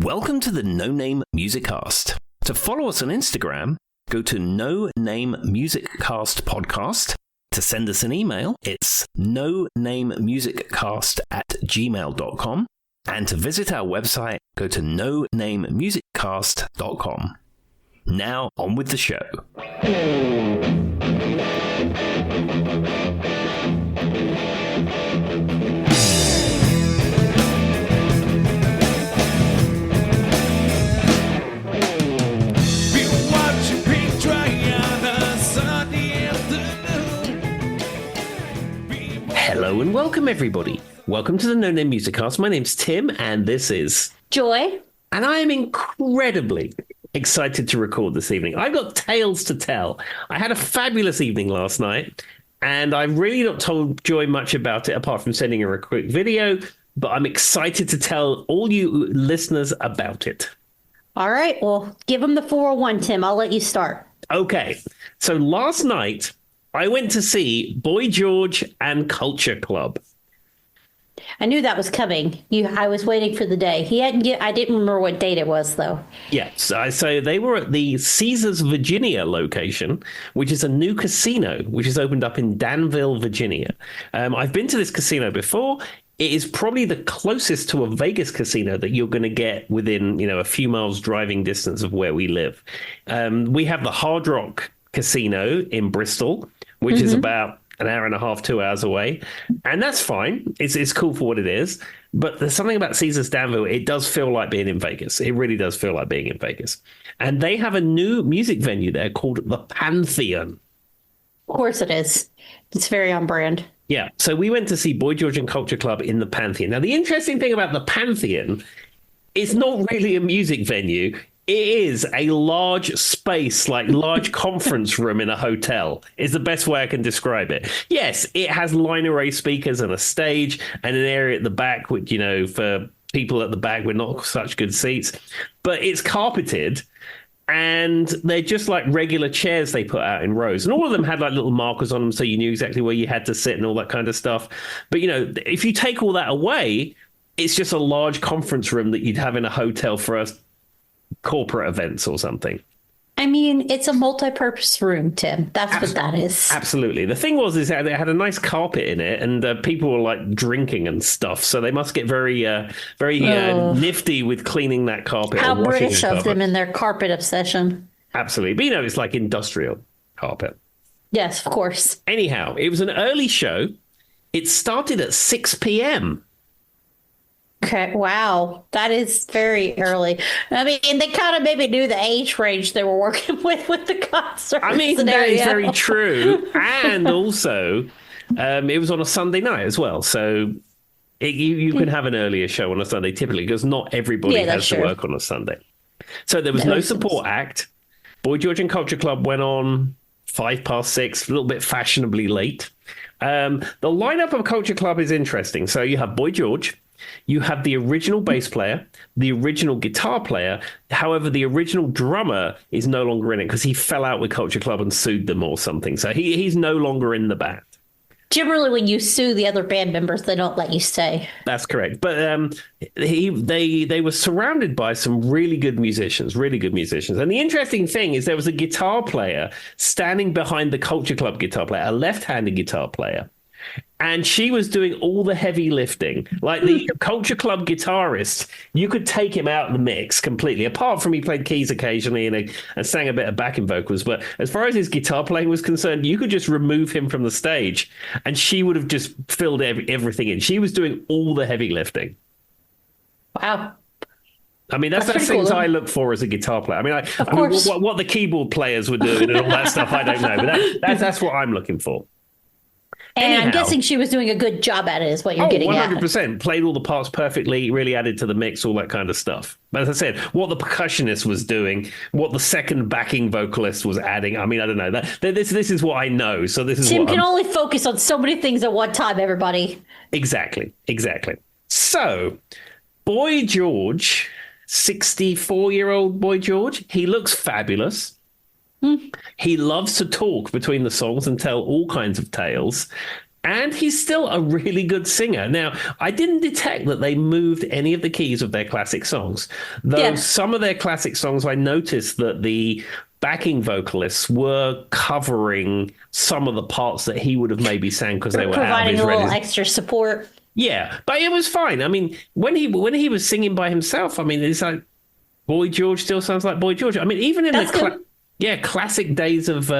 Welcome to the No Name Music Cast. To follow us on Instagram, go to No Name Music Cast Podcast. To send us an email, it's nonamemusiccast@gmail.com. And to visit our website, go to nonamemusiccast.com. Now, on with the show. Hello and welcome, everybody. Welcome to the No Name Music Cast. My name's Tim, and this is Joy. And I am incredibly excited to record this evening. I've got tales to tell. I had a fabulous evening last night, and I've really not told Joy much about it apart from sending her a quick video, but I'm excited to tell all you listeners about it. All right, well, give them the 401, Tim. I'll let you start. Okay, so last night I went to see Boy George and Culture Club. I knew that was coming. I was waiting for the day. I didn't remember what date it was, though. Yeah, so they were at the Caesars, Virginia location, which is a new casino, which has opened up in Danville, Virginia. I've been to this casino before. It is probably the closest to a Vegas casino that you're going to get within, a few miles driving distance of where we live. We have the Hard Rock Casino in Bristol, which is about an hour and a half, 2 hours away. And that's fine. It's cool for what it is. But there's something about Caesars Danville. It does feel like being in Vegas. It really does feel like being in Vegas. And they have a new music venue there called the Pantheon. Of course it is. It's very on brand. Yeah. So we went to see Boy George and Culture Club in the Pantheon. Now, the interesting thing about the Pantheon, it's not really a music venue. It is a large space, like large conference room in a hotel, is the best way I can describe it. Yes, it has line array speakers and a stage and an area at the back, which, for people at the back with not such good seats. But it's carpeted, and they're just like regular chairs they put out in rows. And all of them had like little markers on them so you knew exactly where you had to sit and all that kind of stuff. But, if you take all that away, it's just a large conference room that you'd have in a hotel for us. Corporate events or something. I mean, it's a multi-purpose room, Tim. That's what that is. Absolutely. The thing is that it had a nice carpet in it, and people were like drinking and stuff. So they must get very nifty with cleaning that carpet. How British of them in their carpet obsession. Absolutely. But it's like industrial carpet. Yes, of course. Anyhow, it was an early show. It started at 6 p.m. Okay, wow. That is very early. I mean, they kind of maybe knew the age range they were working with the concert. I mean, scenario. That is very true. And also, it was on a Sunday night as well. So you can have an earlier show on a Sunday typically because not everybody has to work on a Sunday. So there was no support act. Boy George and Culture Club went on 6:05, a little bit fashionably late. The lineup of Culture Club is interesting. So you have Boy George. You have the original bass player, the original guitar player. However, the original drummer is no longer in it because he fell out with Culture Club and sued them or something. So he's no longer in the band. Generally, when you sue the other band members, they don't let you stay. That's correct. But they were surrounded by some really good musicians. And the interesting thing is there was a guitar player standing behind the Culture Club guitar player, a left-handed guitar player. And she was doing all the heavy lifting. Like the Culture Club guitarist, you could take him out of the mix completely. Apart from he played keys occasionally and sang a bit of backing vocals. But as far as his guitar playing was concerned, you could just remove him from the stage and she would have just filled everything in. She was doing all the heavy lifting. Wow. I mean, that's things cool. I look for as a guitar player. I mean, what the keyboard players were doing and all that stuff, I don't know. But that's what I'm looking for. And anyhow, I'm guessing she was doing a good job at it, is what you're getting 100%. At. Played all the parts perfectly, really added to the mix, all that kind of stuff. But as I said, what the percussionist was doing, what the second backing vocalist was adding, I mean, I don't know. This is what I know. So this is Tim can only focus on so many things at one time, everybody. Exactly. So, Boy George, 64-year-old Boy George, he looks fabulous. He loves to talk between the songs and tell all kinds of tales. And he's still a really good singer. Now, I didn't detect that they moved any of the keys of their classic songs, though some of their classic songs, I noticed that the backing vocalists were covering some of the parts that he would have maybe sang because they were providing out of his a little extra support. Yeah, but it was fine. I mean, when he was singing by himself, I mean, it's like Boy George still sounds like Boy George. I mean, even in classic days of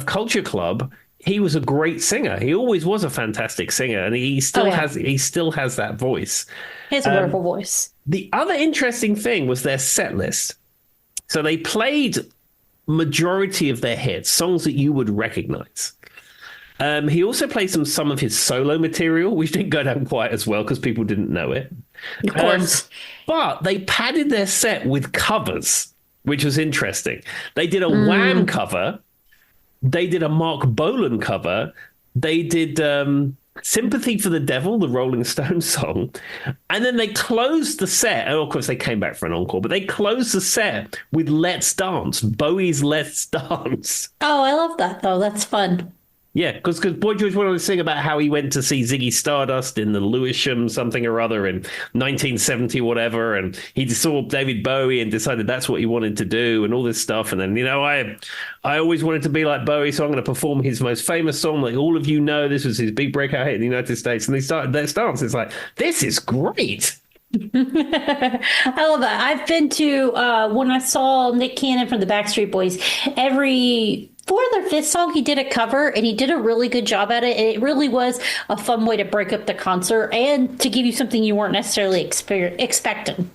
Culture Club, he was a great singer. He always was a fantastic singer, and he still has that voice. He has a wonderful voice. The other interesting thing was their set list. So they played majority of their hits, songs that you would recognize. He also played some of his solo material, which didn't go down quite as well because people didn't know it. Of course. But they padded their set with covers, which was interesting. They did a Wham cover. They did a Mark Bolan cover. They did Sympathy for the Devil, the Rolling Stones song. And then they closed the set. And of course, they came back for an encore, but they closed the set with Let's Dance, Bowie's Let's Dance. Oh, I love that, though. That's fun. Yeah, because Boy George wanted to sing about how he went to see Ziggy Stardust in the Lewisham something or other in 1970 whatever, and he saw David Bowie and decided that's what he wanted to do and all this stuff. And then, I always wanted to be like Bowie, so I'm going to perform his most famous song, like all of you know. This was his big breakout hit in the United States, and they started their dance. It's like, this is great. I love that. I've been to when I saw Nick Cannon from the Backstreet Boys, every fourth or fifth song he did a cover, and he did a really good job at it. It really was a fun way to break up the concert and to give you something you weren't necessarily expecting.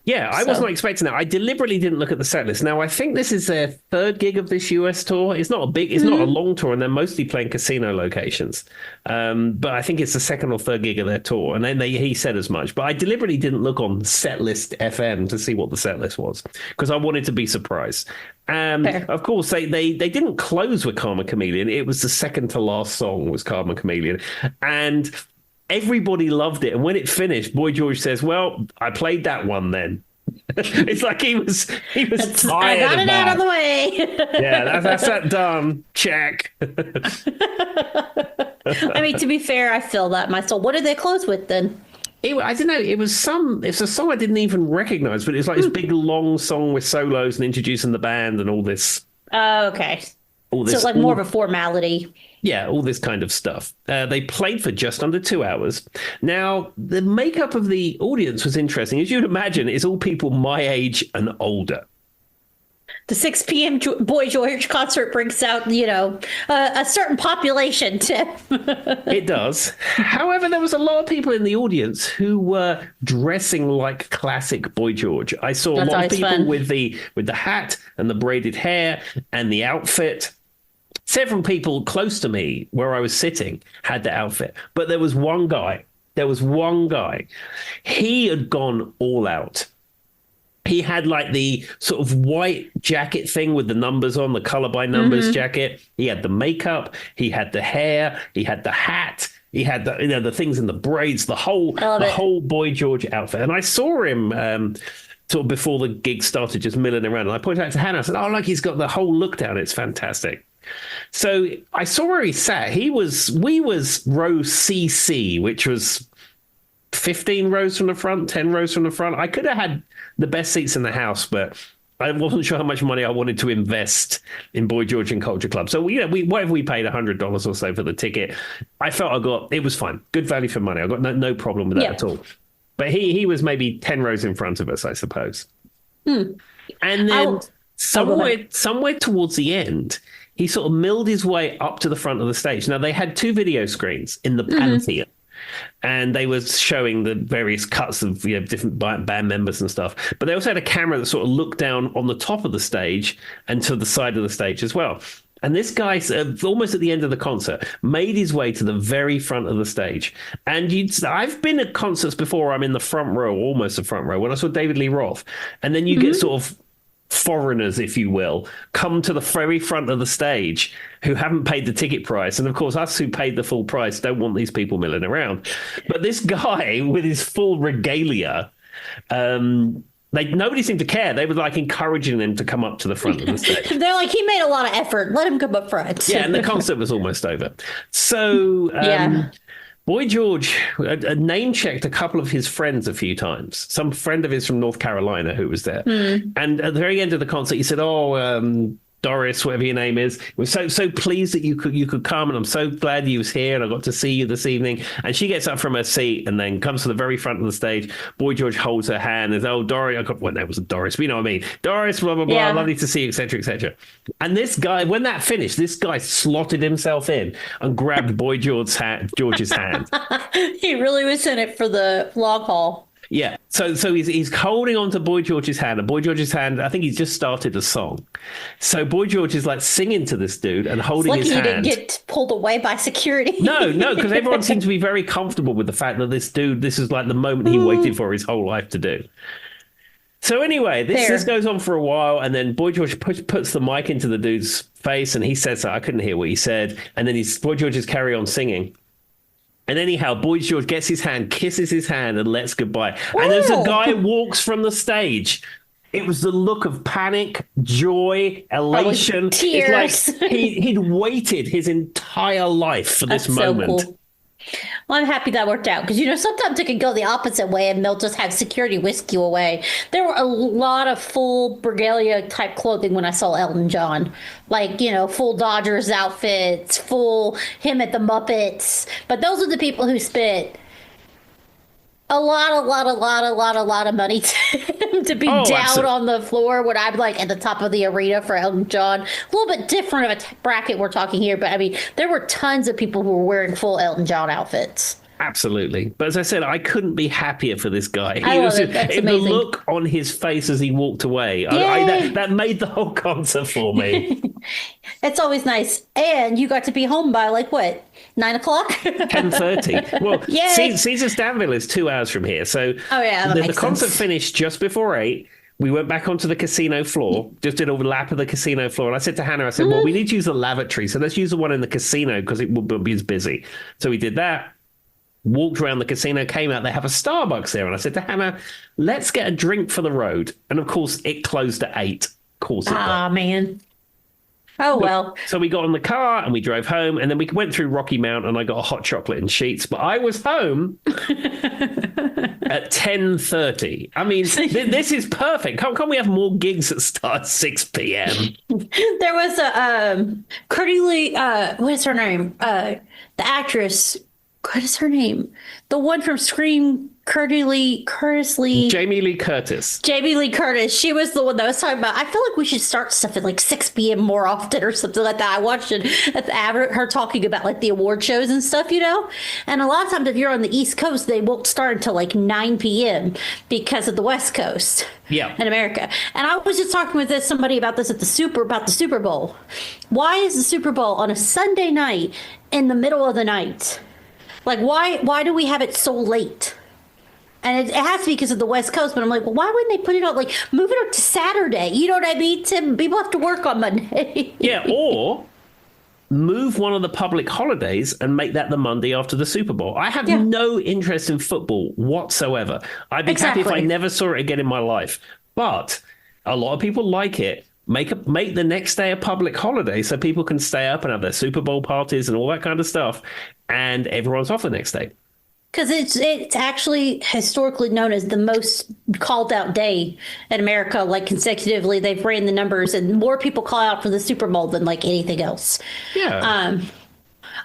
Yeah, I wasn't expecting that. I deliberately didn't look at the set list. Now, I think this is their third gig of this US tour. It's not not a long tour, and they're mostly playing casino locations. But I think it's the second or third gig of their tour, and then he said as much. But I deliberately didn't look on Setlist FM to see what the set list was, because I wanted to be surprised. Of course, they didn't close with Karma Chameleon. It was the second to last song was Karma Chameleon. And everybody loved it. And when it finished, Boy George says, well, I played that one then. It's like he was tired. I got it out of the way. Yeah, that's that done. Check. I mean, to be fair, I feel that myself. What did they close with then? I don't know. It's a song I didn't even recognize, but it's like this big long song with solos and introducing the band and all this. Oh, okay. So it's like more of a formality. Yeah, all this kind of stuff. They played for just under 2 hours. Now, the makeup of the audience was interesting. As you'd imagine, it's all people my age and older. The 6 p.m. Boy George concert brings out, a certain population, Tim. It does. However, there was a lot of people in the audience who were dressing like classic Boy George. I saw a lot of people with the hat and the braided hair and the outfit. Several people close to me where I was sitting had the outfit, but there was one guy. He had gone all out. He had like the sort of white jacket thing with the numbers on, the color by numbers jacket. He had the makeup. He had the hair. He had the hat. He had the things in the braids, the whole Boy George outfit. And I saw him sort of before the gig started, just milling around. And I pointed out to Hannah, I said, "Oh, look, he's got the whole look down. It's fantastic." So I saw where he sat. We was row CC, which was 15 rows from the front, 10 rows from the front. I could have had the best seats in the house, but I wasn't sure how much money I wanted to invest in Boy George and Culture Club. So we whatever we paid $100 or so for the ticket, I felt it was fine, good value for money. I got no problem with that at all. But he was maybe 10 rows in front of us, I suppose. And then somewhere towards the end, he sort of milled his way up to the front of the stage. Now, they had 2 video screens in the Pantheon, and they were showing the various cuts of different band members and stuff. But they also had a camera that sort of looked down on the top of the stage and to the side of the stage as well. And this guy, almost at the end of the concert, made his way to the very front of the stage. And I've been at concerts before. I'm in the front row, almost the front row, when I saw David Lee Roth. And then you get sort of foreigners, if you will, come to the very front of the stage who haven't paid the ticket price. And of course, us who paid the full price don't want these people milling around. But this guy with his full regalia Nobody seemed to care. They were like encouraging them to come up to the front of the stage. They're like, he made a lot of effort. Let him come up front. Yeah, and the concert was almost over. So Boy George name checked a couple of his friends a few times. Some friend of his from North Carolina who was there. And at the very end of the concert, he said, Doris, whatever your name is, we're so pleased that you could come, and I'm so glad you was here, and I got to see you this evening. And she gets up from her seat and then comes to the very front of the stage. Boy George holds her hand and says, Doris, well, that was Doris, but you know what I mean. Doris, blah, blah, blah, lovely to see you, etc., etc. And this guy, when that finished, this guy slotted himself in and grabbed Boy George's hand. He really was in it for the long haul. Yeah, so he's holding on to Boy George's hand, and Boy George's hand, I think he's just started a song. So Boy George is like singing to this dude and holding his hand. Lucky he didn't get pulled away by security. No, because everyone seemed to be very comfortable with the fact that this is like the moment he waited for his whole life to do. So anyway, this goes on for a while, and then Boy George puts the mic into the dude's face, and he says, I couldn't hear what he said, and then Boy George just carry on singing. And anyhow, Boy George gets his hand, kisses his hand, and lets goodbye. Ooh. And as the guy walks from the stage, it was the look of panic, joy, elation. Tears. It's like he'd waited his entire life for this moment. So cool. Well, I'm happy that worked out because, sometimes it can go the opposite way and they'll just have security whisk you away. There were a lot of full regalia type clothing when I saw Elton John, like, full Dodgers outfits, full him at the Muppets. But those are the people who spent a lot of money to be down on the floor when I'm like at the top of the arena for Elton John. A little bit different of a bracket we're talking here, but I mean, there were tons of people who were wearing full Elton John outfits. Absolutely. But as I said, I couldn't be happier for this guy. I love it. That's amazing. The look on his face as he walked away, that made the whole concert for me. It's always nice. And you got to be home by 9 o'clock? 10:30. Well, Caesar Stanville is 2 hours from here. So the concert finished just before 8. We went back onto the casino floor, just did a lap of the casino floor. And I said to Hannah, well, we need to use the lavatory. So let's use the one in the casino because it will be as busy. So we did that. Walked around the casino, came out, they have a Starbucks there. And I said to Hannah, let's get a drink for the road. And of course, it closed at 8. Of course it did. Ah, man. Oh, well. So we got in the car and we drove home, and then we went through Rocky Mount and I got a hot chocolate and Sheetz. But I was home at 10:30. I mean, this is perfect. Can't we have more gigs that start at 6 p.m.? There was a Curdy Lee, what is her name? The actress. What is her name? The one from Scream, Jamie Lee Curtis. Jamie Lee Curtis. She was the one that was talking about, I feel like we should start stuff at 6 p.m. more often or something like that. I watched it at her talking about the award shows and stuff, And a lot of times if you're on the East Coast, they won't start until 9 p.m. because of the West Coast. Yeah. In America. And I was just talking with somebody about this about the Super Bowl. Why is the Super Bowl on a Sunday night in the middle of the night? Why do we have it so late? And it has to be because of the West Coast. But I'm like, well, why wouldn't they put it on, move it up to Saturday? You know what I mean, Tim? People have to work on Monday. Yeah, or move one of the public holidays and make that the Monday after the Super Bowl. I have no interest in football whatsoever. I'd be happy if I never saw it again in my life. But a lot of people like it. Make the next day a public holiday so people can stay up and have their Super Bowl parties and all that kind of stuff, and everyone's off the next day. Because it's actually historically known as the most called out day in America. Consecutively, they've ran the numbers, and more people call out for the Super Bowl than anything else. Yeah.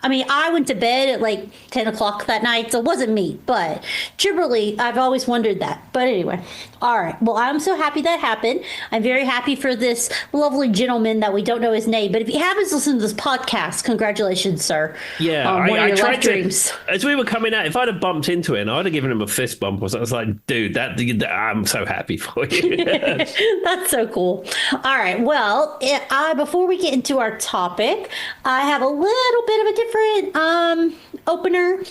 I mean, I went to bed at 10 o'clock that night, so it wasn't me. But generally, I've always wondered that. But anyway, all right. Well, I'm so happy that happened. I'm very happy for this lovely gentleman that we don't know his name. But if he happens to listen to this podcast, congratulations, sir. Yeah, I tried to. As we were coming out, if I'd have bumped into it, I'd have given him a fist bump. I was like, dude, I'm so happy for you. That's so cool. All right. Well, before we get into our topic, I have a little bit of a different opener.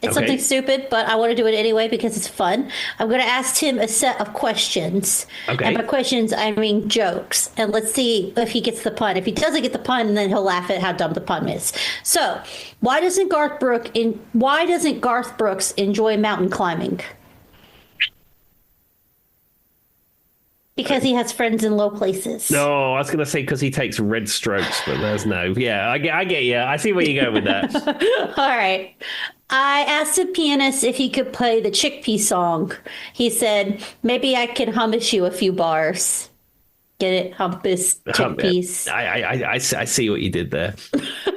It's something stupid, but I want to do it anyway because it's fun. I'm going to ask Tim a set of questions. Okay. And by questions, I mean jokes. And let's see if he gets the pun. If he doesn't get the pun, then he'll laugh at how dumb the pun is. So, why doesn't Garth Brooks enjoy mountain climbing? Because he has friends in low places. No, I was going to say because he takes red strokes, but there's no. Yeah, I get you. I see where you go with that. All right. I asked the pianist if he could play the chickpea song. He said, maybe I can hummus you a few bars. Get it? Hummus, chickpeas. I see what you did there. All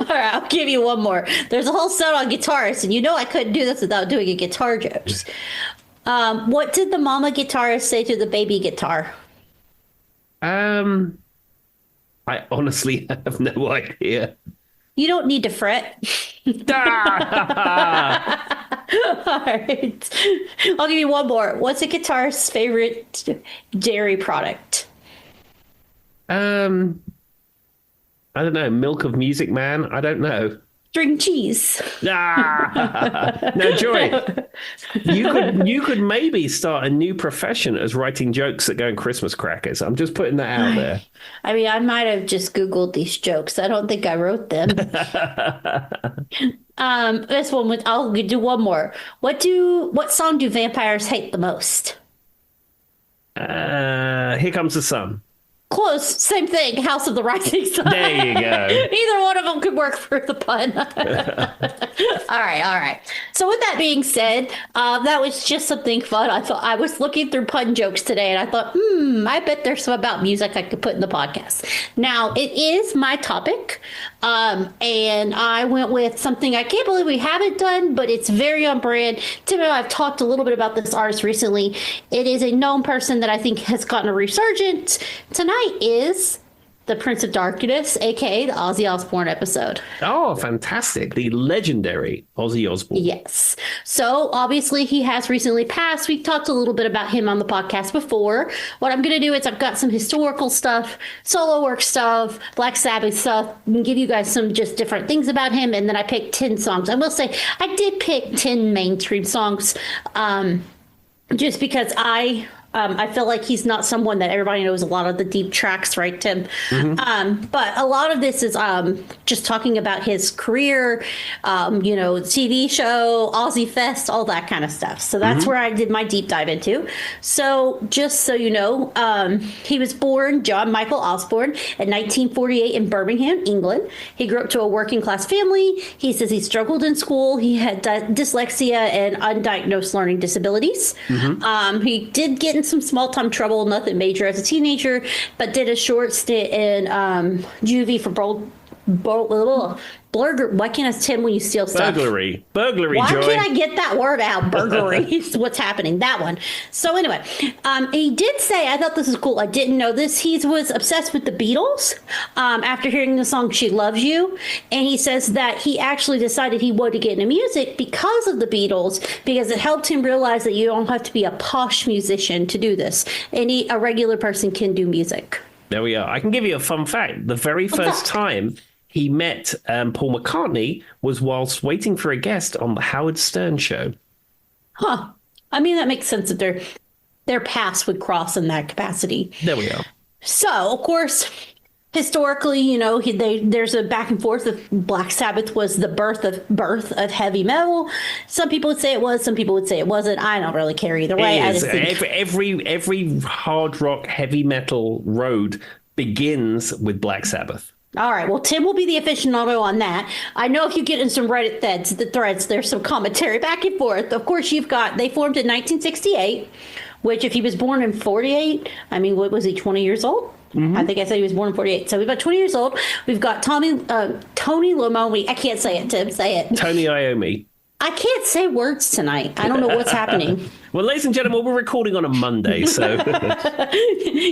right, I'll give you one more. There's a whole set on guitarists, and you know I couldn't do this without doing a guitar jokes. What did the mama guitarist say to the baby guitar? I honestly have no idea. You don't need to fret. All right. I'll give you one more. What's a guitarist's favorite dairy product? I don't know. Milk of Music Man? I don't know. String cheese. Now, Joy, you could maybe start a new profession as writing jokes that go in Christmas crackers. I'm just putting that out there. I mean, I might have just Googled these jokes. I don't think I wrote them. This one, I'll do one more. What song do vampires hate the most? Here Comes the Sun. Close, same thing. House of the Rising Sun. There you go. Either one of them could work for the pun. All right. So with that being said, that was just something fun. I was looking through pun jokes today, and I thought, I bet there's some about music I could put in the podcast. Now it is my topic, and I went with something I can't believe we haven't done, but it's very on brand. Tim and I have talked a little bit about this artist recently. It is a known person that I think has gotten a resurgence. Tonight is the Prince of Darkness, aka the Ozzy Osbourne episode. Oh, fantastic. The legendary Ozzy Osbourne. Yes. So obviously he has recently passed. We've talked a little bit about him on the podcast before. What I'm going to do is I've got some historical stuff, solo work stuff, Black Sabbath stuff, and give you guys some just different things about him. And then I picked 10 songs. I will say I did pick 10 mainstream songs just because I feel like he's not someone that everybody knows a lot of the deep tracks, right, Tim? Mm-hmm. But a lot of this is just talking about his career, TV show, Ozzy Fest, all that kind of stuff. So that's where I did my deep dive into. So just so you know, he was born John Michael Osbourne in 1948 in Birmingham, England. He grew up to a working class family. He says he struggled in school. He had dyslexia and undiagnosed learning disabilities. He did get in some small time trouble, nothing major as a teenager, but did a short stint in juvie for why can't I, Tim, when you steal stuff? Burglary, Why Joy. can't I get that word out? Burglary is what's happening. That one. So anyway, he did say, I thought this was cool. I didn't know this. He was obsessed with the Beatles after hearing the song She Loves You. And he says that he actually decided he wanted to get into music because of the Beatles, because it helped him realize that you don't have to be a posh musician to do this. A regular person can do music. There we are. I can give you a fun fact. The very first time he met Paul McCartney was whilst waiting for a guest on the Howard Stern show. Huh. I mean, that makes sense that their paths would cross in that capacity. There we are. So, of course, historically, there's a back and forth of Black Sabbath was the birth of heavy metal. Some people would say it was, some people would say it wasn't. I don't really care either way. I just think every hard rock heavy metal road begins with Black Sabbath. All right. Well, Tim will be the aficionado on that. I know if you get in some Reddit threads, there's some commentary back and forth. Of course, they formed in 1968, which if he was born in 48, I mean, what was he, 20 years old? I think I said he was born in 48. So we've got 20 years old. We've got Tony Iommi. I can't say it, Tim. Say it. Tony Iommi. I can't say words tonight. I don't know what's happening. Well, ladies and gentlemen, we're recording on a Monday, so...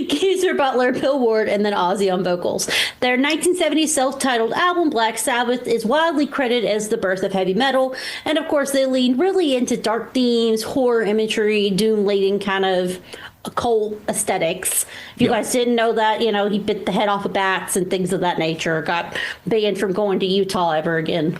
Geezer Butler, Bill Ward, and then Ozzy on vocals. Their 1970 self-titled album, Black Sabbath, is widely credited as the birth of heavy metal. And, of course, they lean really into dark themes, horror imagery, doom-laden kind of occult aesthetics. If you guys didn't know that, he bit the head off of bats and things of that nature, got banned from going to Utah ever again.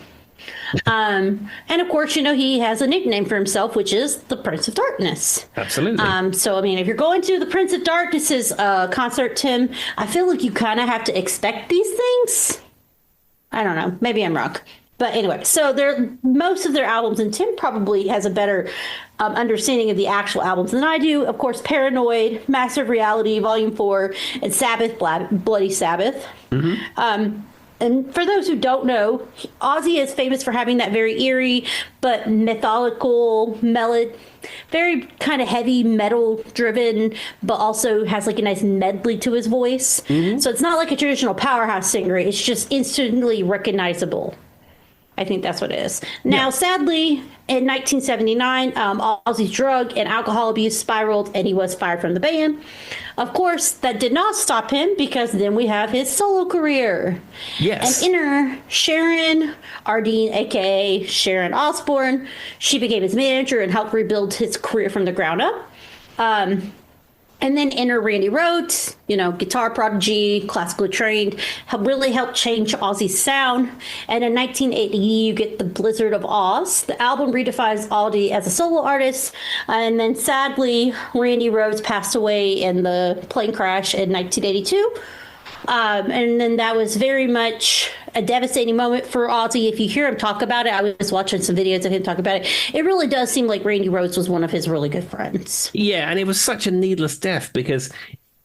And of course, he has a nickname for himself, which is the Prince of Darkness. Absolutely. So, I mean, if you're going to the Prince of Darkness's concert, Tim, I feel like you kind of have to expect these things. I don't know. Maybe I'm wrong. But anyway, so they're most of their albums, and Tim probably has a better understanding of the actual albums than I do. Of course, Paranoid, Massive Reality, Volume 4, and Sabbath, Bloody Sabbath. And for those who don't know, Ozzy is famous for having that very eerie but methodical, very kind of heavy metal driven, but also has like a nice medley to his voice. So it's not like a traditional powerhouse singer. It's just instantly recognizable. I think that's what it is. Now, sadly, in 1979, Ozzy's drug and alcohol abuse spiraled and he was fired from the band. Of course, that did not stop him because then we have his solo career. Yes. And enter Sharon Ardeen, a.k.a. Sharon Osbourne. She became his manager and helped rebuild his career from the ground up. And then enter Randy Rhoads, guitar prodigy, classically trained, really helped change Ozzy's sound. And in 1980, you get the Blizzard of Oz. The album redefines Ozzy as a solo artist. And then sadly, Randy Rhoads passed away in the plane crash in 1982. And then that was very much a devastating moment for Ozzy. If you hear him talk about it, I was watching some videos of him talk about it. It really does seem like Randy Rhoads was one of his really good friends. Yeah, and it was such a needless death because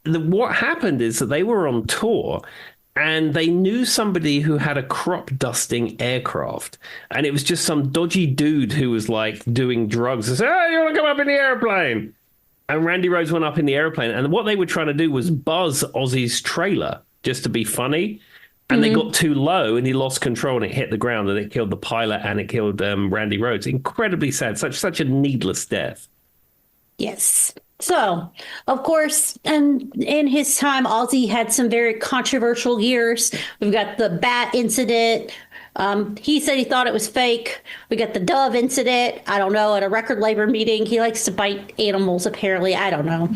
what happened is that they were on tour and they knew somebody who had a crop dusting aircraft. And it was just some dodgy dude who was like doing drugs and said, "Oh, you want to come up in the airplane?" And Randy Rhoads went up in the airplane. And what they were trying to do was buzz Ozzy's trailer just to be funny. And they got too low and he lost control and it hit the ground and it killed the pilot and it killed Randy Rhoads. Incredibly sad. Such a needless death. Yes. So, of course, and in his time, Ozzy had some very controversial years. We've got the bat incident. He said he thought it was fake. We got the dove incident. I don't know. At a record label meeting, he likes to bite animals, apparently. I don't know.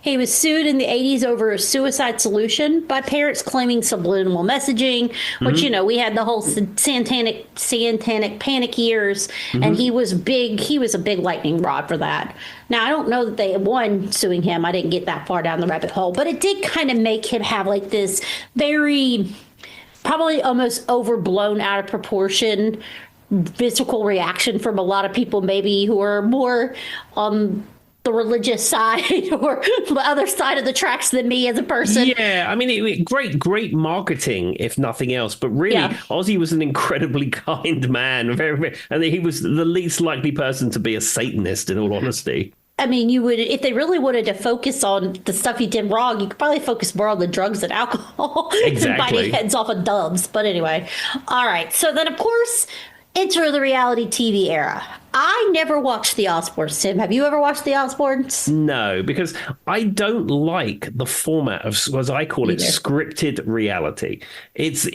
He was sued in the 80s over a suicide solution by parents claiming subliminal messaging, which, we had the whole satanic panic years, and he was big. He was a big lightning rod for that. Now, I don't know that they won suing him. I didn't get that far down the rabbit hole, but it did kind of make him have like this very probably almost overblown out of proportion physical reaction from a lot of people maybe who are more on the religious side or the other side of the tracks than me as a person. Yeah, I mean, great marketing, if nothing else. But really, Ozzy was an incredibly kind man. And he was the least likely person to be a Satanist, in all honesty. I mean, you would, if they really wanted to focus on the stuff he did wrong, you could probably focus more on the drugs and alcohol than biting heads off of doves. But anyway, all right. So then, of course, enter the reality TV era. I never watched the Osbournes, Tim. Have you ever watched the Osbournes? No, because I don't like the format of, as I call it, scripted reality. It's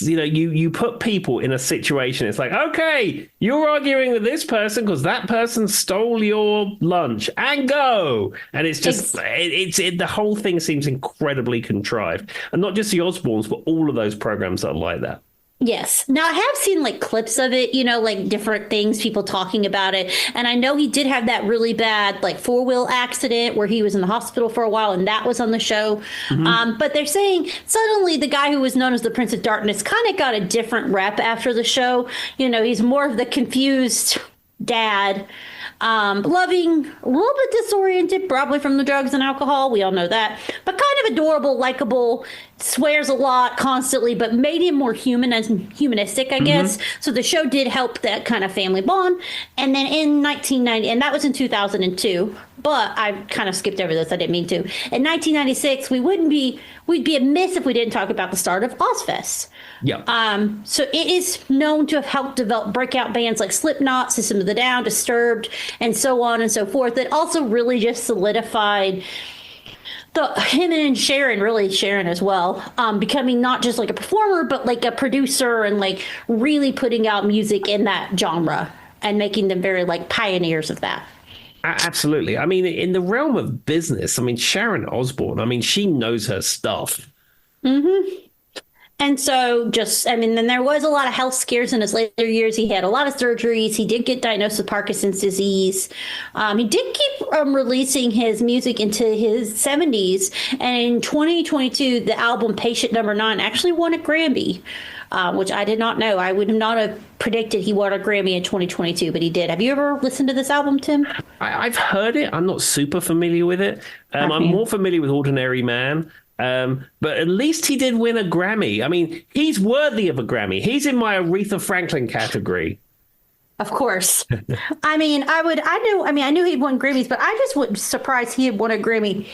you put people in a situation. It's like, okay, you're arguing with this person because that person stole your lunch and go. And it's just, the whole thing seems incredibly contrived. And not just the Osbournes, but all of those programs are like that. Yes. Now, I have seen like clips of it, like different things, people talking about it. And I know he did have that really bad like four-wheel accident where he was in the hospital for a while and that was on the show. But they're saying suddenly the guy who was known as the Prince of Darkness kind of got a different rep after the show. He's more of the confused dad. Loving, a little bit disoriented, probably from the drugs and alcohol. We all know that. But kind of adorable, likable, swears a lot constantly, but made him more humanistic, I guess. So the show did help that kind of family bond. And then in 1990, and that was in 2002, but I kind of skipped over this. I didn't mean to. In 1996, we'd be amiss if we didn't talk about the start of Ozfest. Yeah. So it is known to have helped develop breakout bands like Slipknot, System of a Down, Disturbed, and so on and so forth. It also really just solidified him and Sharon as well, becoming not just like a performer, but like a producer and like really putting out music in that genre and making them very like pioneers of that. Absolutely. I mean, in the realm of business, I mean, Sharon Osbourne, she knows her stuff. And so then there was a lot of health scares in his later years. He had a lot of surgeries. He did get diagnosed with Parkinson's disease. He did keep releasing his music into his 70s. And in 2022, the album Patient Number 9 actually won a Grammy. which I did not know. I would not have predicted he won a Grammy in 2022, but he did. Have you ever listened to this album, Tim? I've heard it. I'm not super familiar with it. I'm more familiar with Ordinary Man. But at least he did win a Grammy. I mean, he's worthy of a Grammy. He's in my Aretha Franklin category. Of course. I knew he'd won Grammys, but I just wasn't surprised he had won a Grammy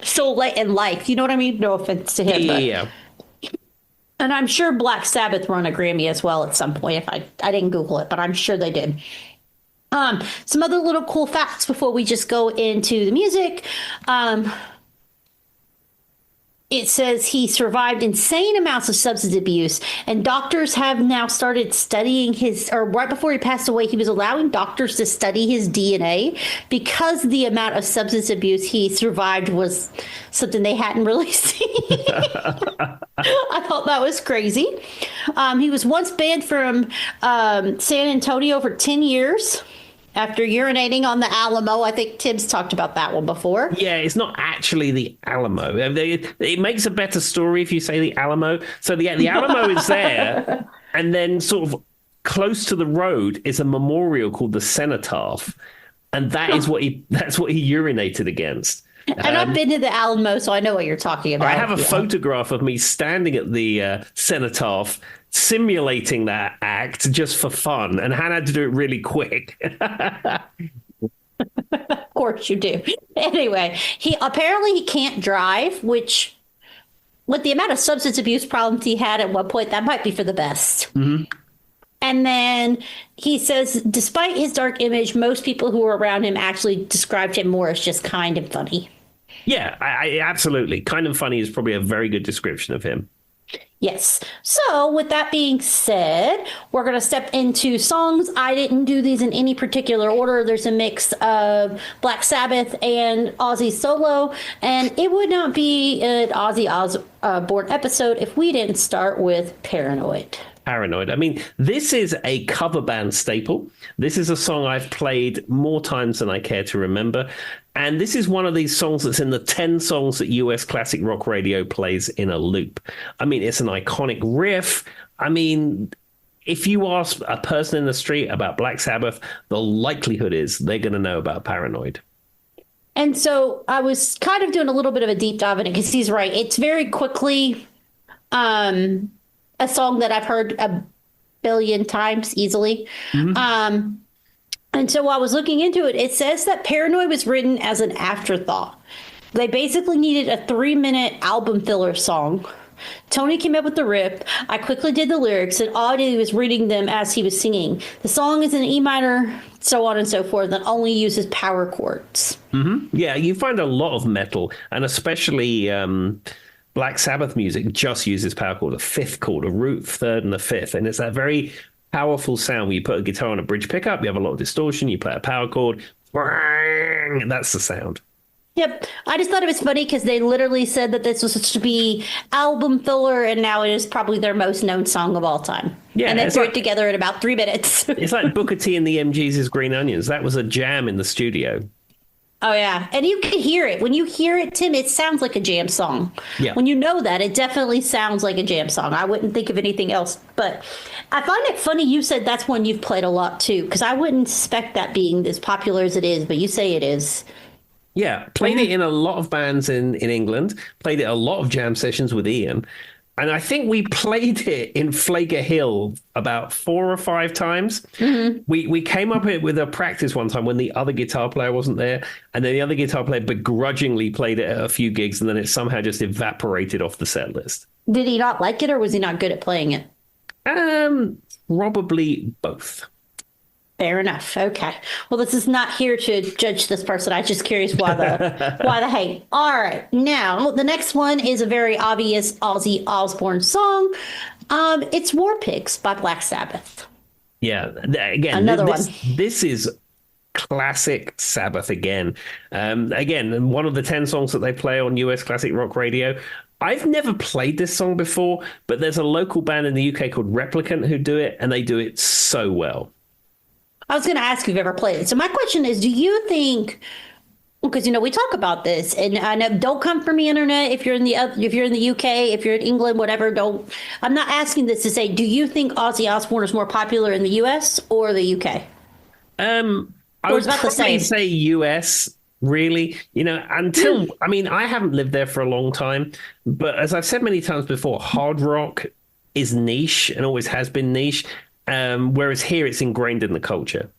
so late in life. You know what I mean? No offense to him. Yeah. And I'm sure Black Sabbath won a Grammy as well at some point. If I didn't Google it, but I'm sure they did. Some other little cool facts before we just go into the music. It says he survived insane amounts of substance abuse, and doctors have now started studying right before he passed away, he was allowing doctors to study his DNA because the amount of substance abuse he survived was something they hadn't really seen. I thought that was crazy. He was once banned from San Antonio for 10 years. After urinating on the Alamo. I think Tim's talked about that one before. Yeah, it's not actually the Alamo. It makes a better story if you say the Alamo. So the Alamo is there, and then sort of close to the road is a memorial called the Cenotaph, and that's what he urinated against. And I've been to the Alamo, so I know what you're talking about. I have a photograph of me standing at the Cenotaph, simulating that act just for fun, and Hannah had to do it really quick. Of course you do. Anyway, he can't drive, which with the amount of substance abuse problems he had at one point, that might be for the best. Mm-hmm. And then he says, despite his dark image, most people who were around him actually described him more as just kind and funny. Yeah, I absolutely. Kind and funny is probably a very good description of him. Yes. So with that being said, we're going to step into songs. I didn't do these in any particular order. There's a mix of Black Sabbath and Ozzy solo, and it would not be an Ozzy Osbourne episode if we didn't start with Paranoid. Paranoid. I mean, this is a cover band staple. This is a song I've played more times than I care to remember. And this is one of these songs that's in the 10 songs that US classic rock radio plays in a loop. I mean, it's an iconic riff. I mean, if you ask a person in the street about Black Sabbath, the likelihood is they're going to know about Paranoid. And so I was kind of doing a little bit of a deep dive in it because he's right. It's very quickly a song that I've heard a billion times easily. Mm-hmm. And so while I was looking into it, it says that Paranoid was written as an afterthought. They basically needed a 3-minute album filler song. Tony came up with the riff. I quickly did the lyrics, and Audie was reading them as he was singing. The song is in E minor, so on and so forth, that only uses power chords. Mm-hmm. Yeah, you find a lot of metal, and especially Black Sabbath music just uses power chord, a fifth chord, a root third and a fifth, and it's that very powerful sound where you put a guitar on a bridge pickup, you have a lot of distortion, you play a power chord, and that's the sound. Yep. I just thought it was funny because they literally said that this was supposed to be album filler, and now it is probably their most known song of all time. Yeah, and they threw it together in about 3 minutes. It's like Booker T and the MGs' Green Onions. That was a jam in the studio. Oh, yeah. And you can hear it. When you hear it, Tim, it sounds like a jam song. Yeah. When you know that, it definitely sounds like a jam song. I wouldn't think of anything else. But I find it funny you said that's one you've played a lot, too, because I wouldn't suspect that being as popular as it is, but you say it is. Yeah, played it in a lot of bands in England, played it a lot of jam sessions with Ian. And I think we played it in Flager Hill about 4 or 5 times. Mm-hmm. We came up with a practice one time when the other guitar player wasn't there. And then the other guitar player begrudgingly played it at a few gigs. And then it somehow just evaporated off the set list. Did he not like it, or was he not good at playing it? Probably both. Fair enough. Okay. Well, this is not here to judge this person. I'm just curious why the hate. All right. Now, the next one is a very obvious Ozzy Osbourne song. It's War Pigs by Black Sabbath. Yeah. Again, another one. This is classic Sabbath again. Again, one of the 10 songs that they play on US Classic Rock Radio. I've never played this song before, but there's a local band in the UK called Replicant who do it, and they do it so well. I was going to ask if you've ever played it. So my question is, do you think because we talk about this, and I know, don't come for me, internet. If you're in the UK, if you're in England, whatever, don't. I'm not asking this to say, do you think Ozzy Osbourne is more popular in the US or the UK? I Or would it's about the probably same. say US, really. I mean, I haven't lived there for a long time, but as I've said many times before, hard rock is niche and always has been niche. Whereas here it's ingrained in the culture.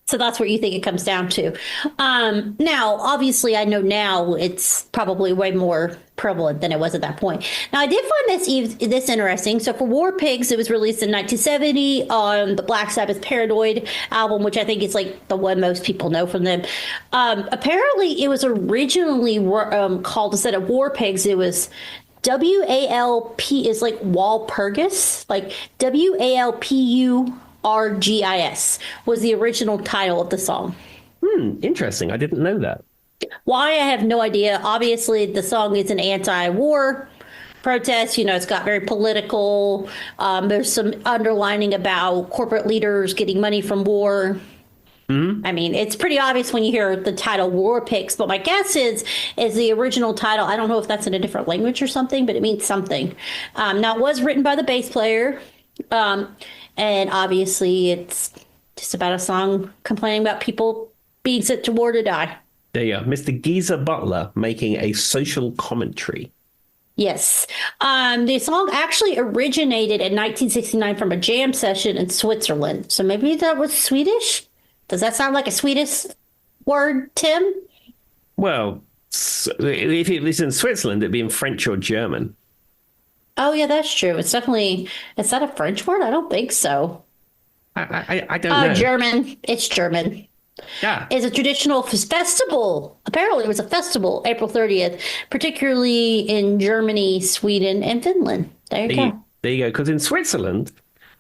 So that's what you think it comes down to. Now, obviously, I know now it's probably way more prevalent than it was at that point. Now, I did find this interesting. So for War Pigs, it was released in 1970 on the Black Sabbath Paranoid album, which I think is like the one most people know from them. Apparently, it was originally called, instead of War Pigs, it was WALP, is like Walpurgis, like WALPURGIS was the original title of the song. Interesting. I didn't know that. Why, I have no idea. Obviously, the song is an anti-war protest. It's got very political. There's some underlining about corporate leaders getting money from war. I mean, it's pretty obvious when you hear the title War Pigs, but my guess is the original title. I don't know if that's in a different language or something, but it means something. Now, it was written by the bass player, and obviously it's just about a song complaining about people being sent to war to die. There you go. Mr. Geezer Butler making a social commentary. Yes. The song actually originated in 1969 from a jam session in Switzerland. So maybe that was Swedish? Does that sound like a Swedish word, Tim? Well, if it was in Switzerland, it'd be in French or German. Oh, yeah, that's true. It's definitely, is that a French word? I don't think so. I don't know. German. It's German. Yeah. It's a traditional festival. Apparently, it was a festival, April 30th, particularly in Germany, Sweden, and Finland. There you go. There you go. Because in Switzerland,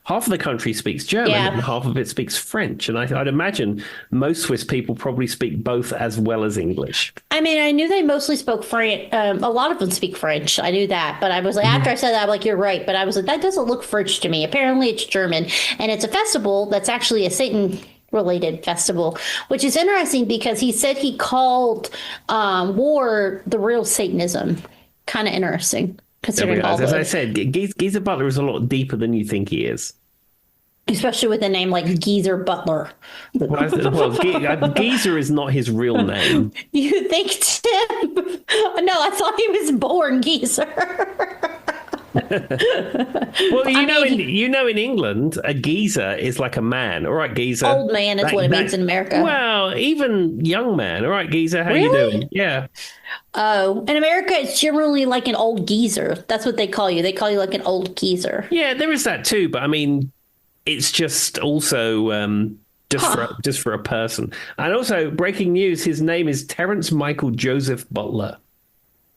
half of the country speaks German and half of it speaks French. And I'd imagine most Swiss people probably speak both as well as English. I mean, I knew they mostly spoke French. A lot of them speak French. I knew that. But I was like, after I said that, I'm like, you're right. But I was like, that doesn't look French to me. Apparently, it's German. And it's a festival that's actually a Satan-related festival, which is interesting because he said he called war the real Satanism. Kind of interesting. Considering all as I said, Geezer Butler is a lot deeper than you think he is. Especially with a name like Geezer Butler. Geezer is not his real name. You think, Tim? No, I thought he was born Geezer. Well, in England, a geezer is like a man. All right, geezer. Old man is what it means in America. Well, even young man. All right, geezer, how you doing? Yeah. Oh, in America, it's generally like an old geezer. That's what they call you. They call you like an old geezer. Yeah, there is that too. But I mean, it's just also just for a person. And also, breaking news: his name is Terence Michael Joseph Butler.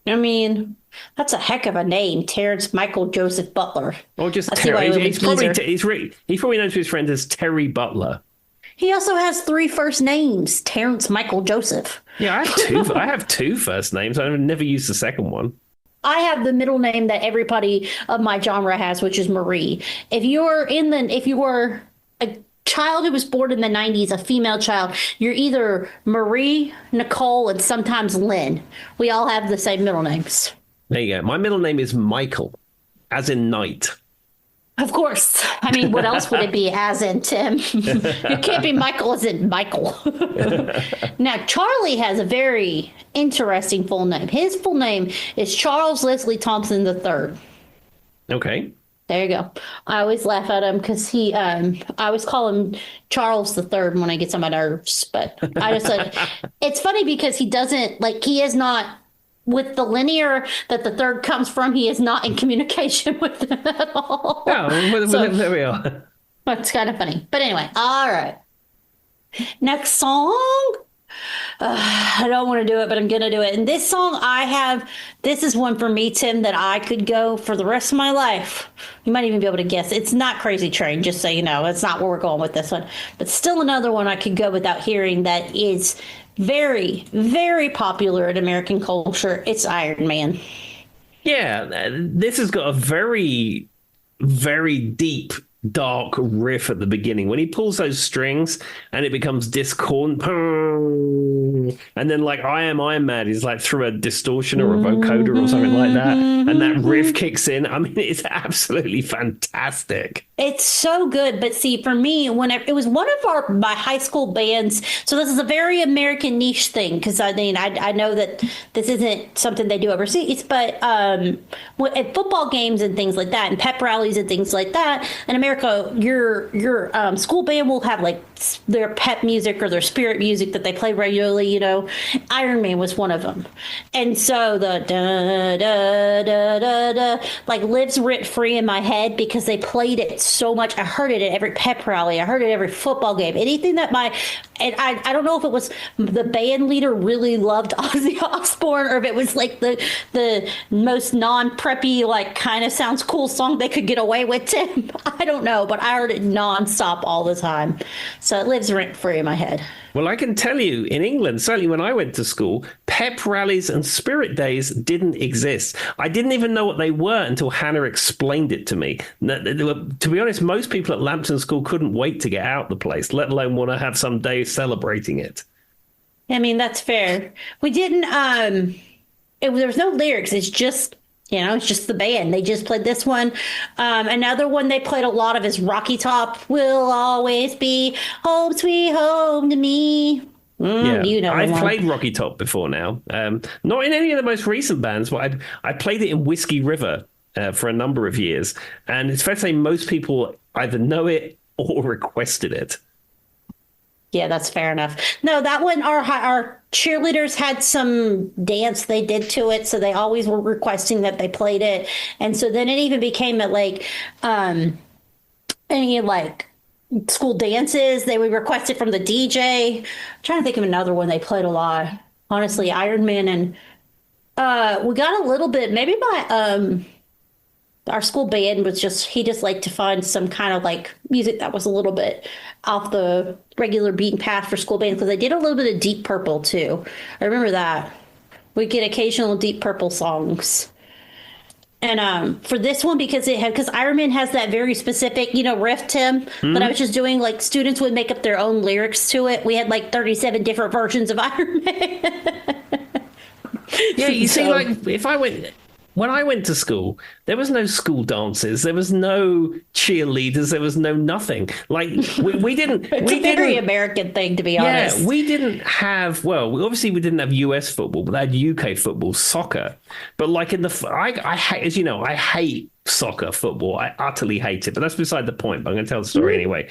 I mean, that's a heck of a name, Terence Michael Joseph Butler. Or just Terry. He's probably known to his friends as Terry Butler. He also has 3 first names, Terence Michael Joseph. Yeah, I have two. I have 2 first names. I've never used the second one. I have the middle name that everybody of my genre has, which is Marie. If you were a child who was born in the 90s, a female child, you're either Marie, Nicole, and sometimes Lynn. We all have the same middle names. There you go. My middle name is Michael, as in night. Of course. I mean, what else would it be as in Tim? It can't be Michael as in Michael. Now, Charlie has a very interesting full name. His full name is Charles Leslie Thompson III. Okay. There you go. I always laugh at him because I always call him Charles III when I get on my nerves. But I just said, it's funny because he is not, with the linear that the third comes from, he is not in communication with them at all. Oh, so, there we are. That's kind of funny. But anyway, all right. Next song. I don't want to do it, but I'm going to do it. And this song this is one for me, Tim, that I could go for the rest of my life. You might even be able to guess. It's not Crazy Train, just so you know. It's not where we're going with this one. But still another one I could go without hearing that is very, very popular in American culture. It's Iron Man. Yeah, this has got a very, very deep, dark riff at the beginning. When he pulls those strings and it becomes discordant, song, and then like I Am Iron Man is like through a distortion or a vocoder or something like that, and that riff kicks in. I mean, it's absolutely fantastic. It's so good. But see, for me, it was one of my high school bands. So this is a very American niche thing because I mean, I know that this isn't something they do overseas, but at football games and things like that, and pep rallies and things like that, in America, your school band will have like their pep music or their spirit music that they play regularly. You know, Iron Man was one of them, and so the da da da da da like lives rent free in my head because they played it so much. I heard it at every pep rally. I heard it at every football game. Anything that and I don't know if it was the band leader really loved Ozzy Osbourne or if it was like the most non-preppy, like kind of sounds cool song they could get away with, Tim. I don't know, but I heard it nonstop all the time. So it lives rent free in my head. Well, I can tell you, in England, certainly when I went to school, pep rallies and spirit days didn't exist. I didn't even know what they were until Hannah explained it to me. To be honest, most people at Lambton School couldn't wait to get out the place, let alone want to have some day celebrating it. I mean, that's fair. We didn't, there was no lyrics. It's just, it's just the band. They just played this one. Another one they played a lot of is Rocky Top will always be home sweet home to me. I've played Rocky Top before now. Not in any of the most recent bands, but I played it in Whiskey River for a number of years. And it's fair to say most people either know it or requested it. Yeah, that's fair enough. No, that one, our cheerleaders had some dance they did to it, so they always were requesting that they played it. And so then it even became at like any like school dances, they would request it from the DJ. I'm trying to think of another one they played a lot. Honestly, Iron Man, and we got a little bit, maybe our school band was he just liked to find some kind of like music that was a little bit off the regular beaten path for school bands because they did a little bit of Deep Purple too. I remember that. We get occasional Deep Purple songs. And for this one, because Iron Man has that very specific, riff, Tim, that I was just doing, like students would make up their own lyrics to it. We had like 37 different versions of Iron Man. Yeah, you see, like when I went to school, there was no school dances, there was no cheerleaders, there was no nothing. Like we didn't. It's a very American thing, to be honest. Yeah, we didn't have. Well, we didn't have US football, but they had UK football, soccer. But like as you know, I hate soccer, football. I utterly hate it. But that's beside the point. But I'm going to tell the story anyway.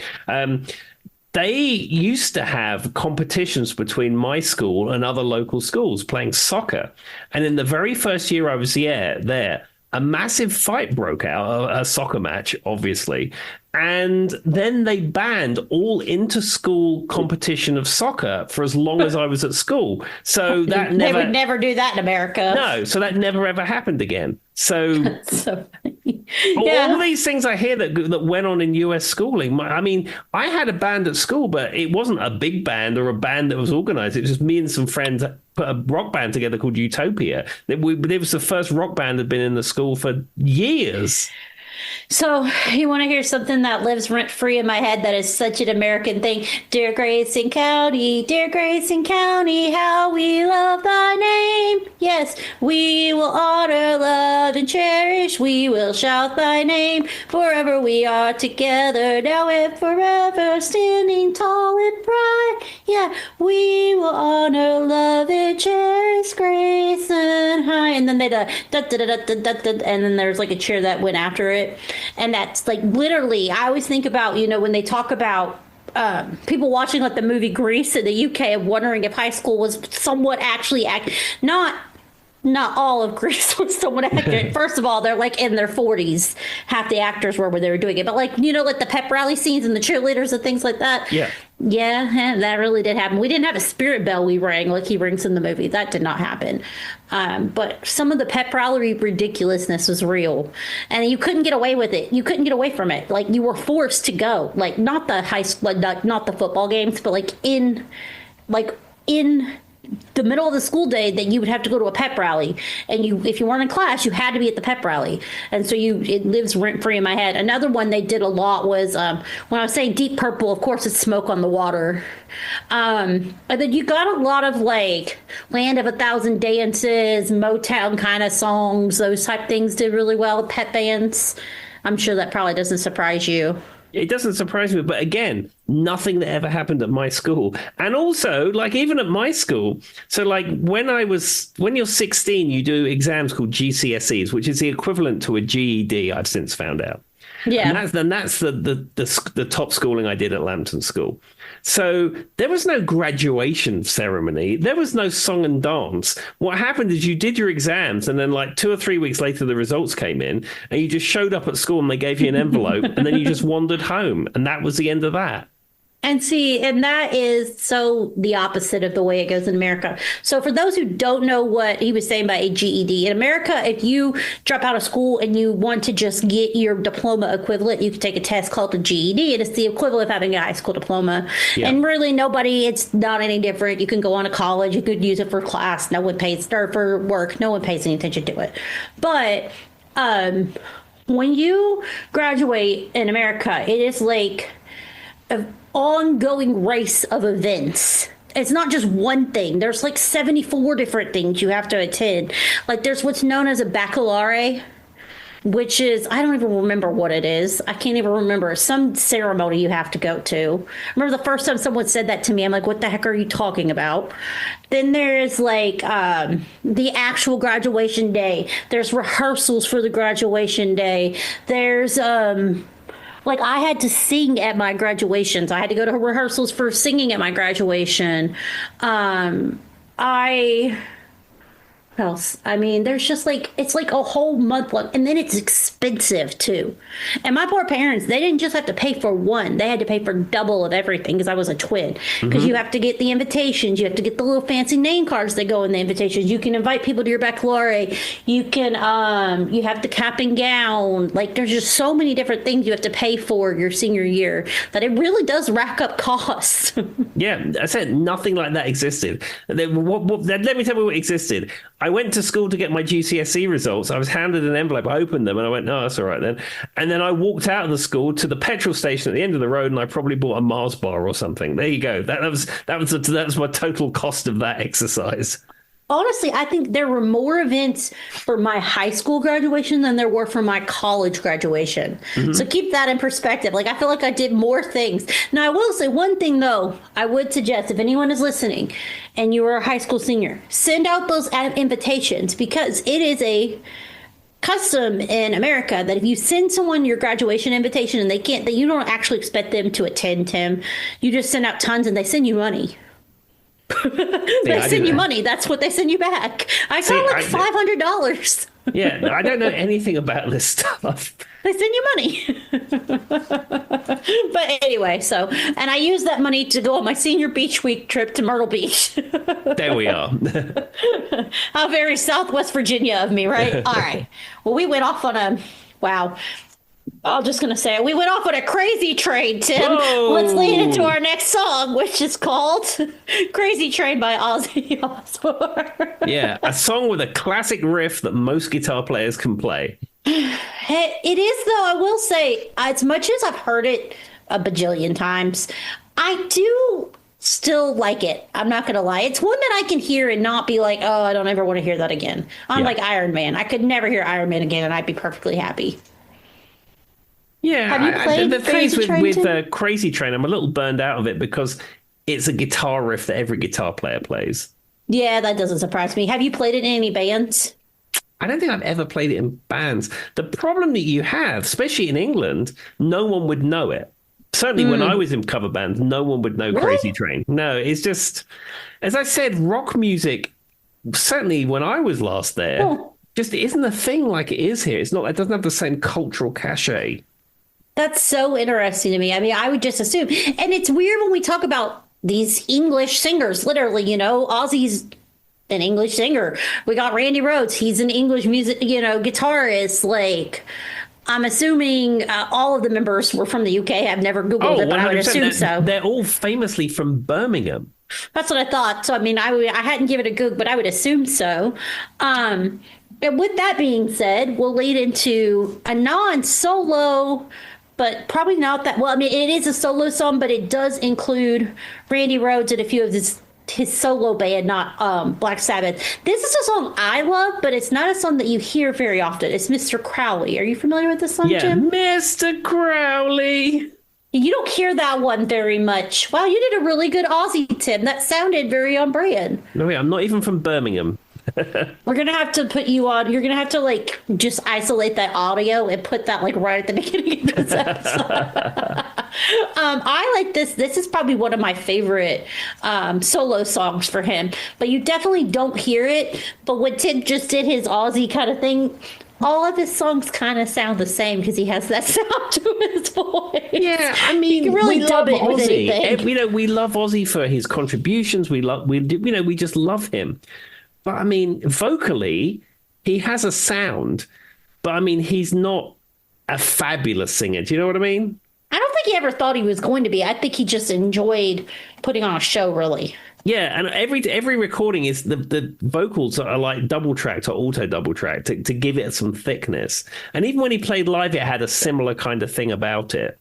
They used to have competitions between my school and other local schools playing soccer. And in the very first year I was there, a massive fight broke out, a soccer match, obviously. And then they banned all inter-school competition of soccer for as long as I was at school. So that they would never do that in America. No, so that never ever happened again. So, that's so funny. All these things I hear that went on in US schooling. I mean, I had a band at school, but it wasn't a big band or a band that was organized. It was just me and some friends put a rock band together called Utopia. It was the first rock band that had been in the school for years. So you want to hear something that lives rent free in my head that is such an American thing? Dear Grayson County, how we love thy name. Yes, we will honor, love, and cherish. We will shout thy name forever. We are together now and forever, standing tall and bright. Yeah, we will honor, love, and cherish Grayson High. And then they and then there's like a cheer that went after it. And that's like literally, I always think about, when they talk about people watching like the movie Grease in the UK and wondering if high school was somewhat actually not all of Grease was somewhat accurate. First of all, they're like in their 40s. Half the actors were when they were doing it. But like, like the pep rally scenes and the cheerleaders and things like that. Yeah. Yeah, that really did happen. We didn't have a spirit bell we rang like he rings in the movie. That did not happen. But some of the pep rally ridiculousn's was real. And you couldn't get away with it. You couldn't get away from it. Like you were forced to go. Like not the high school, not the football games, but like in the middle of the school day that you would have to go to a pep rally, and if you weren't in class, you had to be at the pep rally, and so it lives rent free in my head. Another one they did a lot was when I was saying Deep Purple, of course it's Smoke on the Water, and then you got a lot of like Land of a Thousand Dances, Motown kind of songs, those type things did really well. Pep bands. I'm sure that probably doesn't surprise you. It doesn't surprise me, but again, nothing that ever happened at my school. And also, like, even at my school, so like when you're 16, you do exams called GCSEs, which is the equivalent to a GED, I've since found out. Yeah. And that's the top schooling I did at Lambton School. So there was no graduation ceremony. There was no song and dance. What happened is you did your exams, and then like 2 or 3 weeks later, the results came in, and you just showed up at school and they gave you an envelope, and then you just wandered home. And that was the end of that. And see, and that is so the opposite of the way it goes in America. So for those who don't know what he was saying by a GED, in America, if you drop out of school and you want to just get your diploma equivalent, you can take a test called the GED, and it's the equivalent of having a high school diploma. Yeah. And really it's not any different. You can go on to college, you could use it for class. No one pays, or for work. No one pays any attention to it. But when you graduate in America, it is like an ongoing race of events. It's not just one thing. There's like 74 different things you have to attend. Like there's what's known as a baccalaureate, which is, I don't even remember what it is. I can't even remember. Some ceremony you have to go to. I remember the first time someone said that to me, I'm like, what the heck are you talking about? Then there's like the actual graduation day. There's rehearsals for the graduation day. There's like I had to sing at my graduations. I had to go to rehearsals for singing at my graduation. What else? I mean, there's just like, it's like a whole month long, and then it's expensive too. And my poor parents, they didn't just have to pay for one, they had to pay for double of everything because I was a twin. Because you have to get the invitations, you have to get the little fancy name cards that go in the invitations. You can invite people to your baccalaureate. You can, you have the cap and gown. Like there's just so many different things you have to pay for your senior year that it really does rack up costs. Yeah, I said nothing like that existed. Let me tell you what existed. I went to school to get my GCSE results. I was handed an envelope. I opened them and I went, no, that's all right then. And then I walked out of the school to the petrol station at the end of the road, and I probably bought a Mars bar or something. There you go. That was my total cost of that exercise. Honestly, I think there were more events for my high school graduation than there were for my college graduation. So keep that in perspective. Like, I feel like I did more things. Now, I will say one thing, though. I would suggest if anyone is listening and you are a high school senior, send out those invitations, because it is a custom in America that if you send someone your graduation invitation and that you don't actually expect them to attend, Tim, you just send out tons and they send you money. They send you money. That's what they send you back. I got like $500. Yeah, I don't know anything about this stuff. They send you money. But anyway, and I used that money to go on my senior beach week trip to Myrtle Beach. There we are. How very Southwest Virginia of me, right? All right. Well, we went off on wow. I'm just going to say it. We went off on a crazy train, Tim. Whoa. Let's lead into our next song, which is called Crazy Train by Ozzy Osbourne. Yeah, a song with a classic riff that most guitar players can play. It is, though, I will say, as much as I've heard it a bajillion times, I do still like it. I'm not going to lie. It's one that I can hear and not be like, oh, I don't ever want to hear that again. I'm like Iron Man. I could never hear Iron Man again, and I'd be perfectly happy. Yeah, have you played the thing is with Crazy Train, I'm a little burned out of it because it's a guitar riff that every guitar player plays. Yeah, that doesn't surprise me. Have you played it in any bands? I don't think I've ever played it in bands. The problem that you have, especially in England, no one would know it. Certainly when I was in cover bands, no one would know Crazy Train. No, it's just, as I said, rock music, certainly when I was last there, just isn't a thing like it is here. It's not. It doesn't have the same cultural cachet. That's so interesting to me. I mean, I would just assume. And it's weird when we talk about these English singers, literally, Ozzy's an English singer. We got Randy Rhoads. He's an English music, guitarist. Like, I'm assuming all of the members were from the UK. I've never Googled it, but I would assume so. They're all famously from Birmingham. That's what I thought. So I mean, I hadn't given it a Goog, but I would assume so. And with that being said, we'll lead into a non-solo, but probably not that well. I mean, it is a solo song, but it does include Randy Rhoads and a few of his solo band, not Black Sabbath. This is a song I love, but it's not a song that you hear very often. It's Mr. Crowley. Are you familiar with this song, Yeah, Jim? Mr. Crowley. You don't hear that one very much. Wow, you did a really good Aussie, Tim. That sounded very on brand. No, wait, I'm not even from Birmingham. We're gonna have to put you on. You're gonna have to like just isolate that audio and put that like right at the beginning of this episode. I like this. This is probably one of my favorite solo songs for him. But you definitely don't hear it. But when Tim just did his Aussie kind of thing, all of his songs kind of sound the same because he has that sound to his voice. Yeah, I mean, you can really we dub love it with Ozzy. anything. We love Ozzy for his contributions. We just love him. But I mean, vocally, he has a sound. But I mean, he's not a fabulous singer. Do you know what I mean? I don't think he ever thought he was going to be. I think he just enjoyed putting on a show, really. Yeah, and every recording is the vocals are like double tracked or auto double tracked to give it some thickness. And even when he played live, it had a similar kind of thing about it.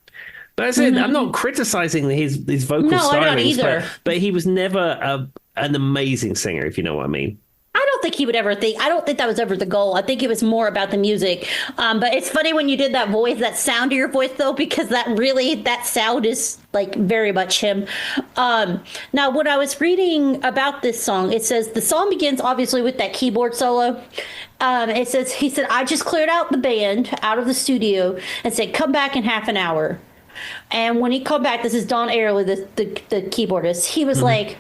But I said, I'm not criticizing his vocal stylings, but he was never an amazing singer, if you know what I mean. I don't think he would ever think. I don't think that was ever the goal. I think it was more about the music. But it's funny when you did that voice, that sound to your voice, though, because that sound is like very much him. Now, when I was reading about this song, it says the song begins obviously with that keyboard solo. It says he said, "I just cleared out the band out of the studio and said, come back in half an hour." And when he come back, this is Don Airley, the keyboardist. He was like,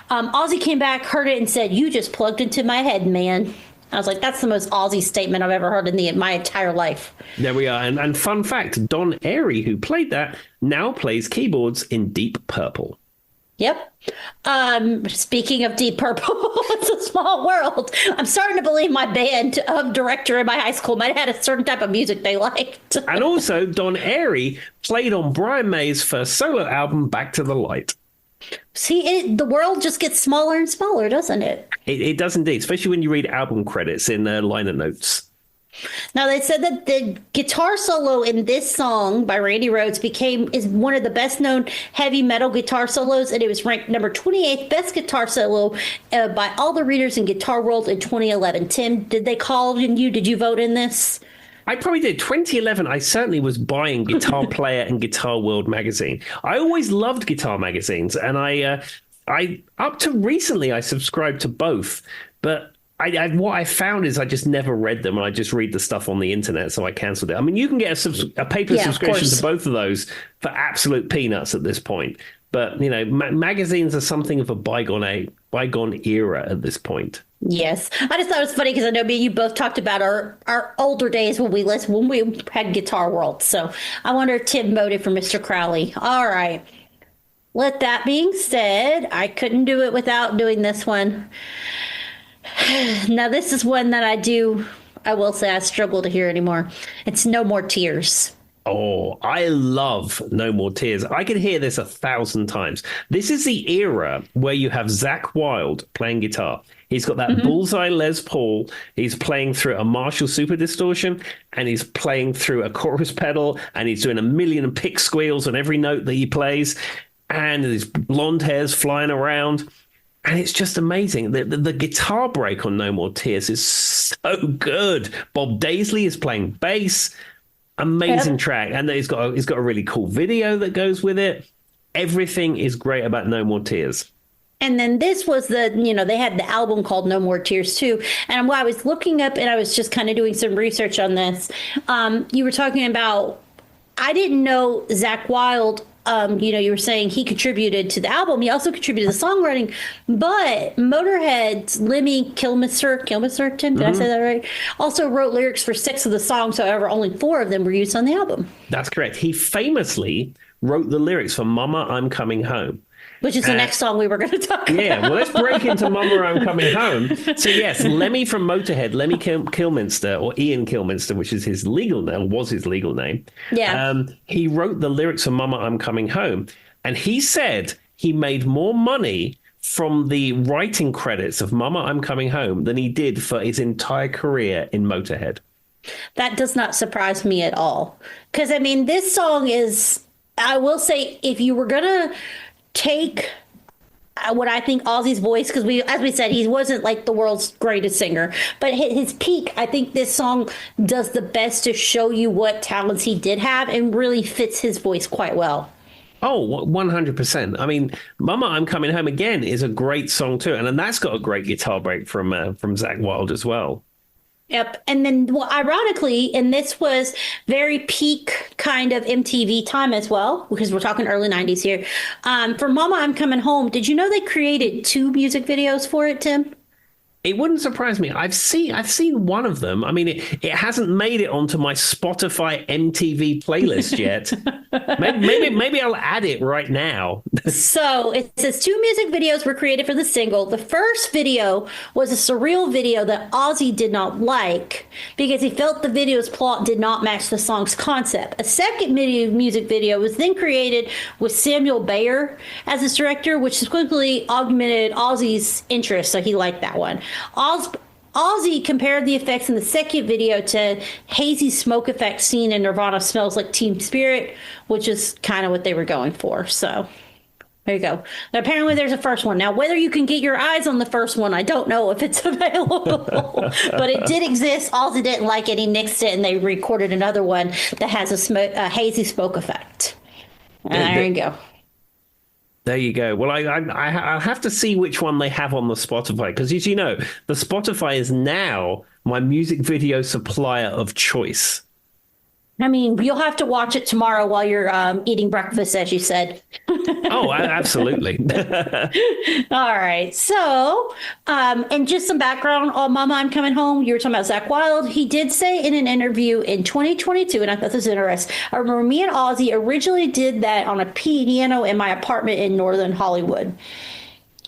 Ozzy came back, heard it, and said, "You just plugged into my head, man." I was like, that's the most Ozzy statement I've ever heard in my entire life. There we are. And fun fact, Don Airey, who played that, now plays keyboards in Deep Purple. Yep. Speaking of Deep Purple, it's a small world. I'm starting to believe my band director in my high school might have had a certain type of music they liked. And also, Don Airey played on Brian May's first solo album, Back to the Light. See, the world just gets smaller and smaller, doesn't it? It does indeed, especially when you read album credits in liner notes. Now, they said that the guitar solo in this song by Randy Rhoads is one of the best known heavy metal guitar solos, and it was ranked number 28th best guitar solo by all the readers in Guitar World in 2011. Tim, did they call in you? Did you vote in this? I probably did. 2011, I certainly was buying Guitar Player and Guitar World magazine. I always loved guitar magazines, and I up to recently, I subscribed to both, but what I found is I just never read them, and I just read the stuff on the internet, so I cancelled it. I mean, you can get a paper subscription to both of those for absolute peanuts at this point. But, you know, magazines are something of a bygone era at this point. Yes. I just thought it was funny because I know me and you both talked about our older days when we had Guitar World. So I wonder if Tim voted for Mr. Crowley. All right. With that being said, I couldn't do it without doing this one. Now, this is one that I will say I struggle to hear anymore. It's No More Tears. Oh, I love No More Tears. I could hear this 1,000 times. This is the era where you have Zakk Wylde playing guitar. He's got that bullseye Les Paul. He's playing through a Marshall Super Distortion, and he's playing through a chorus pedal, and he's doing a million pick squeals on every note that he plays, and his blonde hair's flying around. And it's just amazing. The guitar break on No More Tears is so good. Bob Daisley is playing bass. Amazing track. And he's got a really cool video that goes with it. Everything is great about No More Tears. And then this was they had the album called No More Tears too. And while I was looking up and I was just kind of doing some research on this, you were talking about, I didn't know Zakk Wylde. You were saying he contributed to the album. He also contributed to the songwriting. But Motorhead's Lemmy Kilmister, Tim, did I say that right? Also wrote lyrics for 6 of the songs. However, only 4 of them were used on the album. That's correct. He famously wrote the lyrics for Mama, I'm Coming Home. Which is the next song we were going to talk about. Yeah, well, let's break into Mama, I'm Coming Home. So, yes, Lemmy from Motorhead, Lemmy Kilminster, or Ian Kilminster, which is his legal name, was his legal name. Yeah. He wrote the lyrics for Mama, I'm Coming Home. And he said he made more money from the writing credits of Mama, I'm Coming Home than he did for his entire career in Motorhead. That does not surprise me at all. Because, I mean, this song is, I will say, if you were going to take what I think Ozzy's voice, because as we said, he wasn't like the world's greatest singer, but his peak, I think this song does the best to show you what talents he did have and really fits his voice quite well. Oh, 100%. I mean, Mama, I'm Coming Home Again is a great song too. And then that's got a great guitar break from Zakk Wylde as well. Yep. And then, well, ironically, and this was very peak kind of MTV time as well, because we're talking early 90s here. For Mama, I'm Coming Home, did you know they created 2 music videos for it, Tim? It wouldn't surprise me. I've seen one of them. I mean, it hasn't made it onto my Spotify MTV playlist yet. maybe I'll add it right now. So it says 2 music videos were created for the single. The first video was a surreal video that Ozzy did not like because he felt the video's plot did not match the song's concept. A second music video was then created with Samuel Bayer as its director, which quickly augmented Ozzy's interest, so he liked that one. Ozzy compared the effects in the second video to hazy smoke effect seen in Nirvana Smells Like Teen Spirit, which is kind of what they were going for. So there you go. Now, apparently there's a first one. Now, whether you can get your eyes on the first one, I don't know if it's available, but it did exist. Ozzy didn't like it. He nixed it, and they recorded another one that has a hazy smoke effect. There you go. There you go. Well, I have to see which one they have on the Spotify, because as you know, the Spotify is now my music video supplier of choice. I mean, you'll have to watch it tomorrow while you're eating breakfast, as you said. Oh, absolutely. All right. So, and just some background on Mama, I'm Coming Home. You were talking about Zakk Wylde. He did say in an interview in 2022, and I thought this was interesting, I remember me and Ozzy originally did that on a piano in my apartment in Northern Hollywood.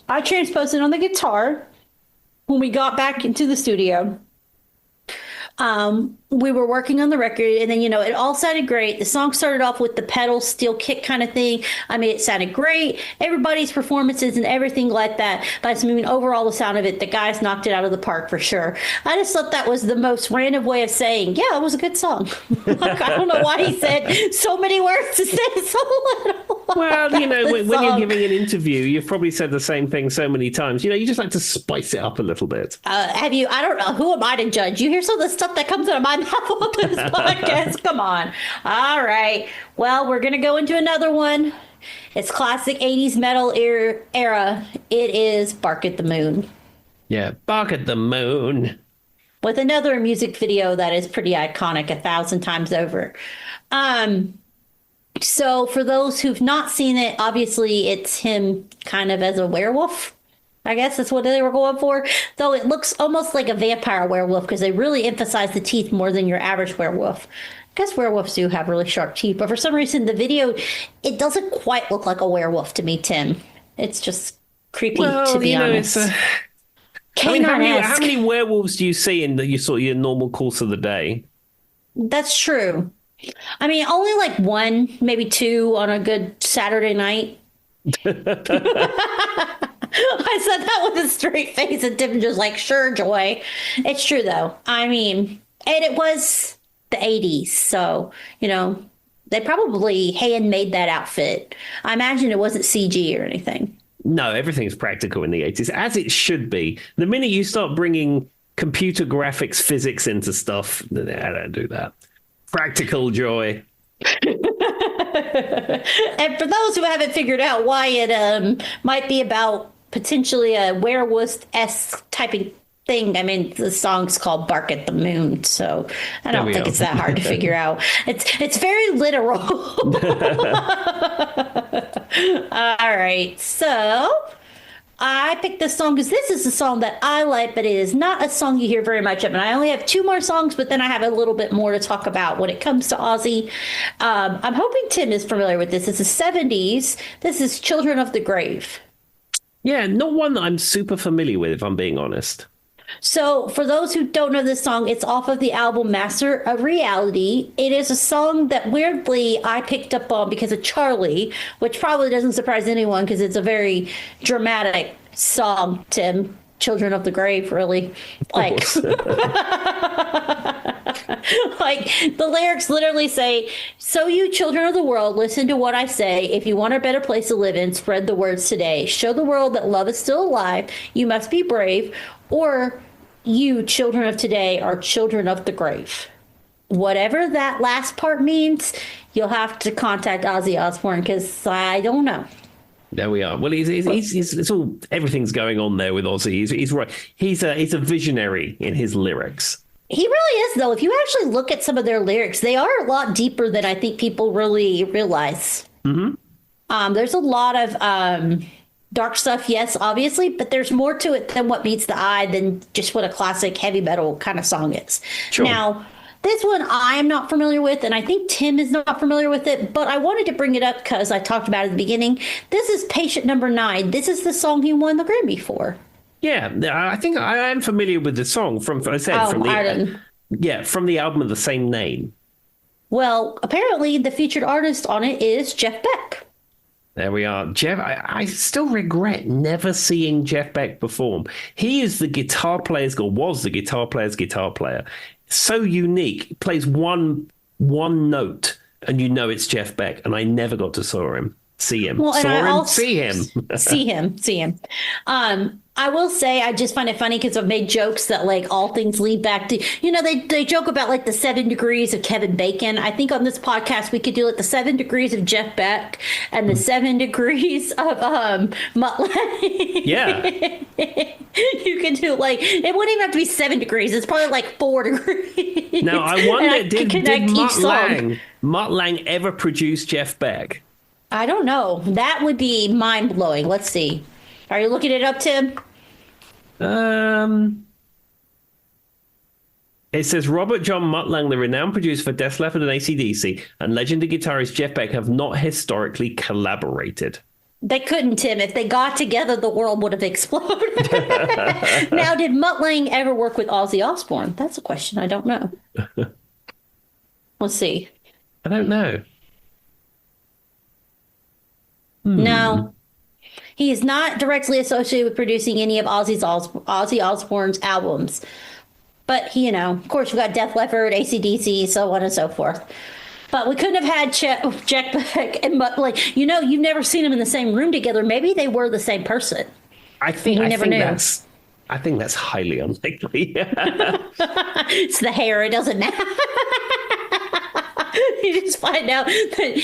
I transposed it on the guitar when we got back into the studio. We were working on the record, and then, it all sounded great. The song started off with the pedal steel kick kind of thing. I mean, it sounded great. Everybody's performances and everything like that. But I mean, overall, the sound of it, the guys knocked it out of the park for sure. I just thought that was the most random way of saying, yeah, it was a good song. Like, I don't know why he said so many words to say so little. Well, when you're giving an interview, you've probably said the same thing so many times. You just like to spice it up a little bit. Have you? I don't know. Who am I to judge? You hear some of the stuff that comes out of my mouth on this podcast? Come on. All right. Well, we're going to go into another one. It's classic 80s metal era. It is Bark at the Moon. Yeah, Bark at the Moon. With another music video that is pretty iconic 1,000 times over. So for those who've not seen it, obviously it's him kind of as a werewolf. I guess that's what they were going for. Though it looks almost like a vampire werewolf because they really emphasize the teeth more than your average werewolf. I guess werewolves do have really sharp teeth, but for some reason the video, it doesn't quite look like a werewolf to me, Tim. It's just creepy, to be honest. How many werewolves do you see in your normal course of the day? That's true. I mean, only like 1, maybe 2 on a good Saturday night. I said that with a straight face, and Tim just like, sure, Joy. It's true, though. I mean, and it was the 80s, so, they probably handmade that outfit. I imagine it wasn't CG or anything. No, everything's practical in the 80s, as it should be. The minute you start bringing computer graphics physics into stuff, I don't do that. Practical, Joy. And for those who haven't figured out why it might be about potentially a werewolf-esque type of thing, I mean, the song's called Bark at the Moon, so I don't think it's that hard to figure out. It's very literal. All right, so I picked this song because this is a song that I like, but it is not a song you hear very much of. And I only have 2 more songs, but then I have a little bit more to talk about when it comes to Ozzy. I'm hoping Tim is familiar with this. It's the 70s. This is Children of the Grave. Yeah, not one that I'm super familiar with, if I'm being honest. So for those who don't know this song, it's off of the album Master of Reality. It is a song that weirdly I picked up on because of Charlie, which probably doesn't surprise anyone because it's a very dramatic song, Tim. Children of the Grave, really. Like, like the lyrics literally say, "So you children of the world, listen to what I say. If you want a better place to live in, spread the words today. Show the world that love is still alive. You must be brave, or you children of today are children of the grave." Whatever that last part means, you'll have to contact Ozzy Osbourne because I don't know. There we are. Well, he's it's all everything's going on there with Ozzy. He's right. He's a visionary in his lyrics. He really is, though. If you actually look at some of their lyrics, they are a lot deeper than I think people really realize. Mm-hmm. There's a lot of dark stuff, yes, obviously, but there's more to it than what meets the eye than just what a classic heavy metal kind of song is. Sure. Now, this one I am not familiar with, and I think Tim is not familiar with it, but I wanted to bring it up because I talked about it at the beginning. This is Patient Number 9. This is the song he won the Grammy for. Yeah, I think I am familiar with the song from the album of the same name. Well, apparently the featured artist on it is Jeff Beck. There we are. Jeff, I still regret never seeing Jeff Beck perform. He is the guitar player's, or was the guitar player's guitar player. So unique. He plays one note and you know it's Jeff Beck, and I never got to see him. I will say I just find it funny because I've made jokes that like all things lead back to, they joke about like the 7 degrees of Kevin Bacon. I think on this podcast we could do like the 7 degrees of Jeff Beck and the 7 degrees of Mutt Lange. Yeah. You can do like, it wouldn't even have to be 7 degrees. It's probably like 4 degrees. Now I wonder, did Mutt Lange ever produce Jeff Beck? I don't know. That would be mind blowing. Let's see. Are you looking it up, Tim? It says Robert John Mutt Lange, the renowned producer for Def Leppard and AC/DC, and legendary guitarist Jeff Beck have not historically collaborated. They couldn't, Tim. If they got together, the world would have exploded. Now, did Mutt Lange ever work with Ozzy Osbourne? That's a question I don't know. Let's see. I don't know. No. He is not directly associated with producing any of Ozzy Osbourne's albums. But, of course, we've got Def Leppard, AC/DC, so on and so forth. But we couldn't have had Jeff Beck and Mutt Lange. You've never seen them in the same room together. Maybe they were the same person. I think that's highly unlikely. It's the hair. It doesn't matter. You just find out that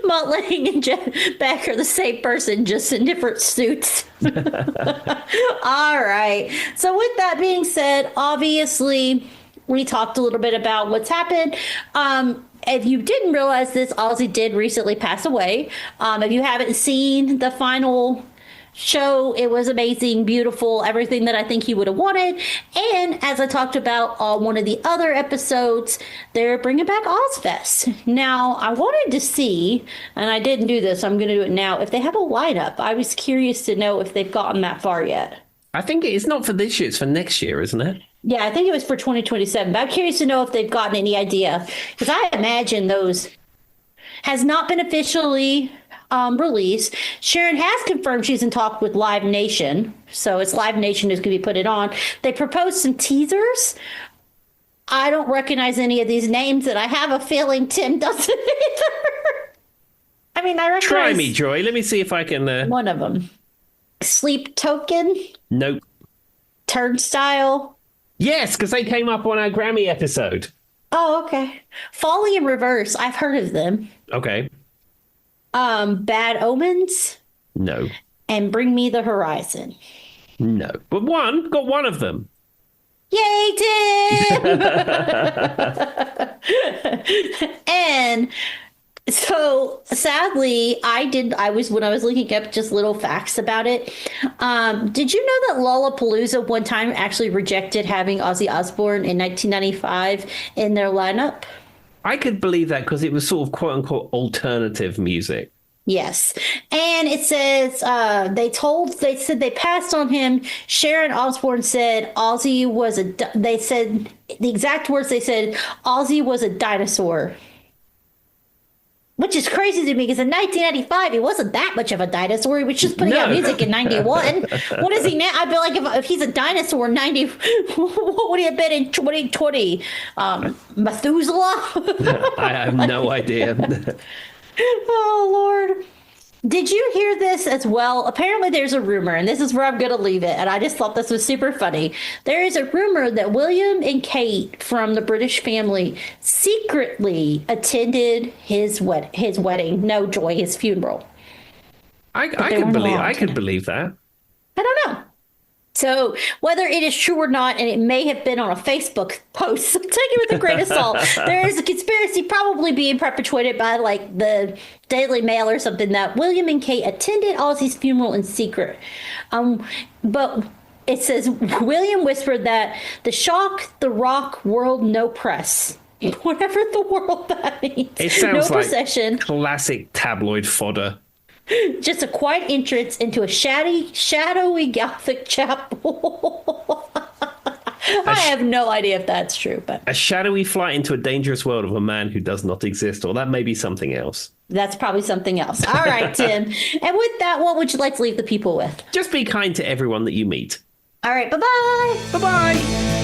Mutt Lange and Jeff Beck are the same person, just in different suits. All right. So with that being said, obviously, we talked a little bit about what's happened. If you didn't realize this, Ozzy did recently pass away. If you haven't seen the final show, it was amazing, beautiful, everything that I think he would have wanted. And as I talked about on one of the other episodes, they're bringing back Ozfest. Now, I wanted to see, and I didn't do this, I'm going to do it now, if they have a lineup. I was curious to know if they've gotten that far yet. I think it's not for this year, it's for next year, isn't it? Yeah, I think it was for 2027. But I'm curious to know if they've gotten any idea, because I imagine those has not been officially released. Sharon has confirmed she's in talk with Live Nation, so it's Live Nation who's going to be put it on. They proposed some teasers. I don't recognize any of these names, and I have a feeling Tim doesn't either. I mean, I recognize... Try me, Joy. Let me see if I can... One of them. Sleep Token? Nope. Turnstile? Yes, because they came up on our Grammy episode. Oh, okay. Folly in Reverse. I've heard of them. Okay. Bad Omens? No. And Bring Me the Horizon? No. But got one of them. Yay, Tim! And so sadly, when I was looking up just little facts about it, did you know that Lollapalooza one time actually rejected having Ozzy Osbourne in 1995 in their lineup? I could believe that because it was sort of quote unquote alternative music. Yes. And it says they said they passed on him. Sharon Osbourne said Ozzy was the exact words they said, Ozzy was a dinosaur. Which is crazy to me because in 1995, he wasn't that much of a dinosaur. He was just putting out music in 91. What is he now? I feel like if he's a dinosaur in 90, what would he have been in 2020? Methuselah? I have no idea. Oh, Lord. Did you hear this as well? Apparently, there's a rumor, and this is where I'm going to leave it. And I just thought this was super funny. There is a rumor that William and Kate from the British family secretly attended his wedding. No, Joy, his funeral. I could believe that. I don't know. So whether it is true or not, and it may have been on a Facebook post, so take it with a grain of salt. There is a conspiracy probably being perpetuated by like the Daily Mail or something that William and Kate attended Ozzy's funeral in secret. But it says William whispered that the shock the rock world no press. Whatever the world that means. It sounds no like procession. Classic tabloid fodder. Just a quiet entrance into a shadowy Gothic chapel. I have no idea if that's true, but a shadowy flight into a dangerous world of a man who does not exist, or that may be something else. That's probably something else. All right, Tim. And with that, what would you like to leave the people with? Just be kind to everyone that you meet. All right, bye-bye. Bye-bye.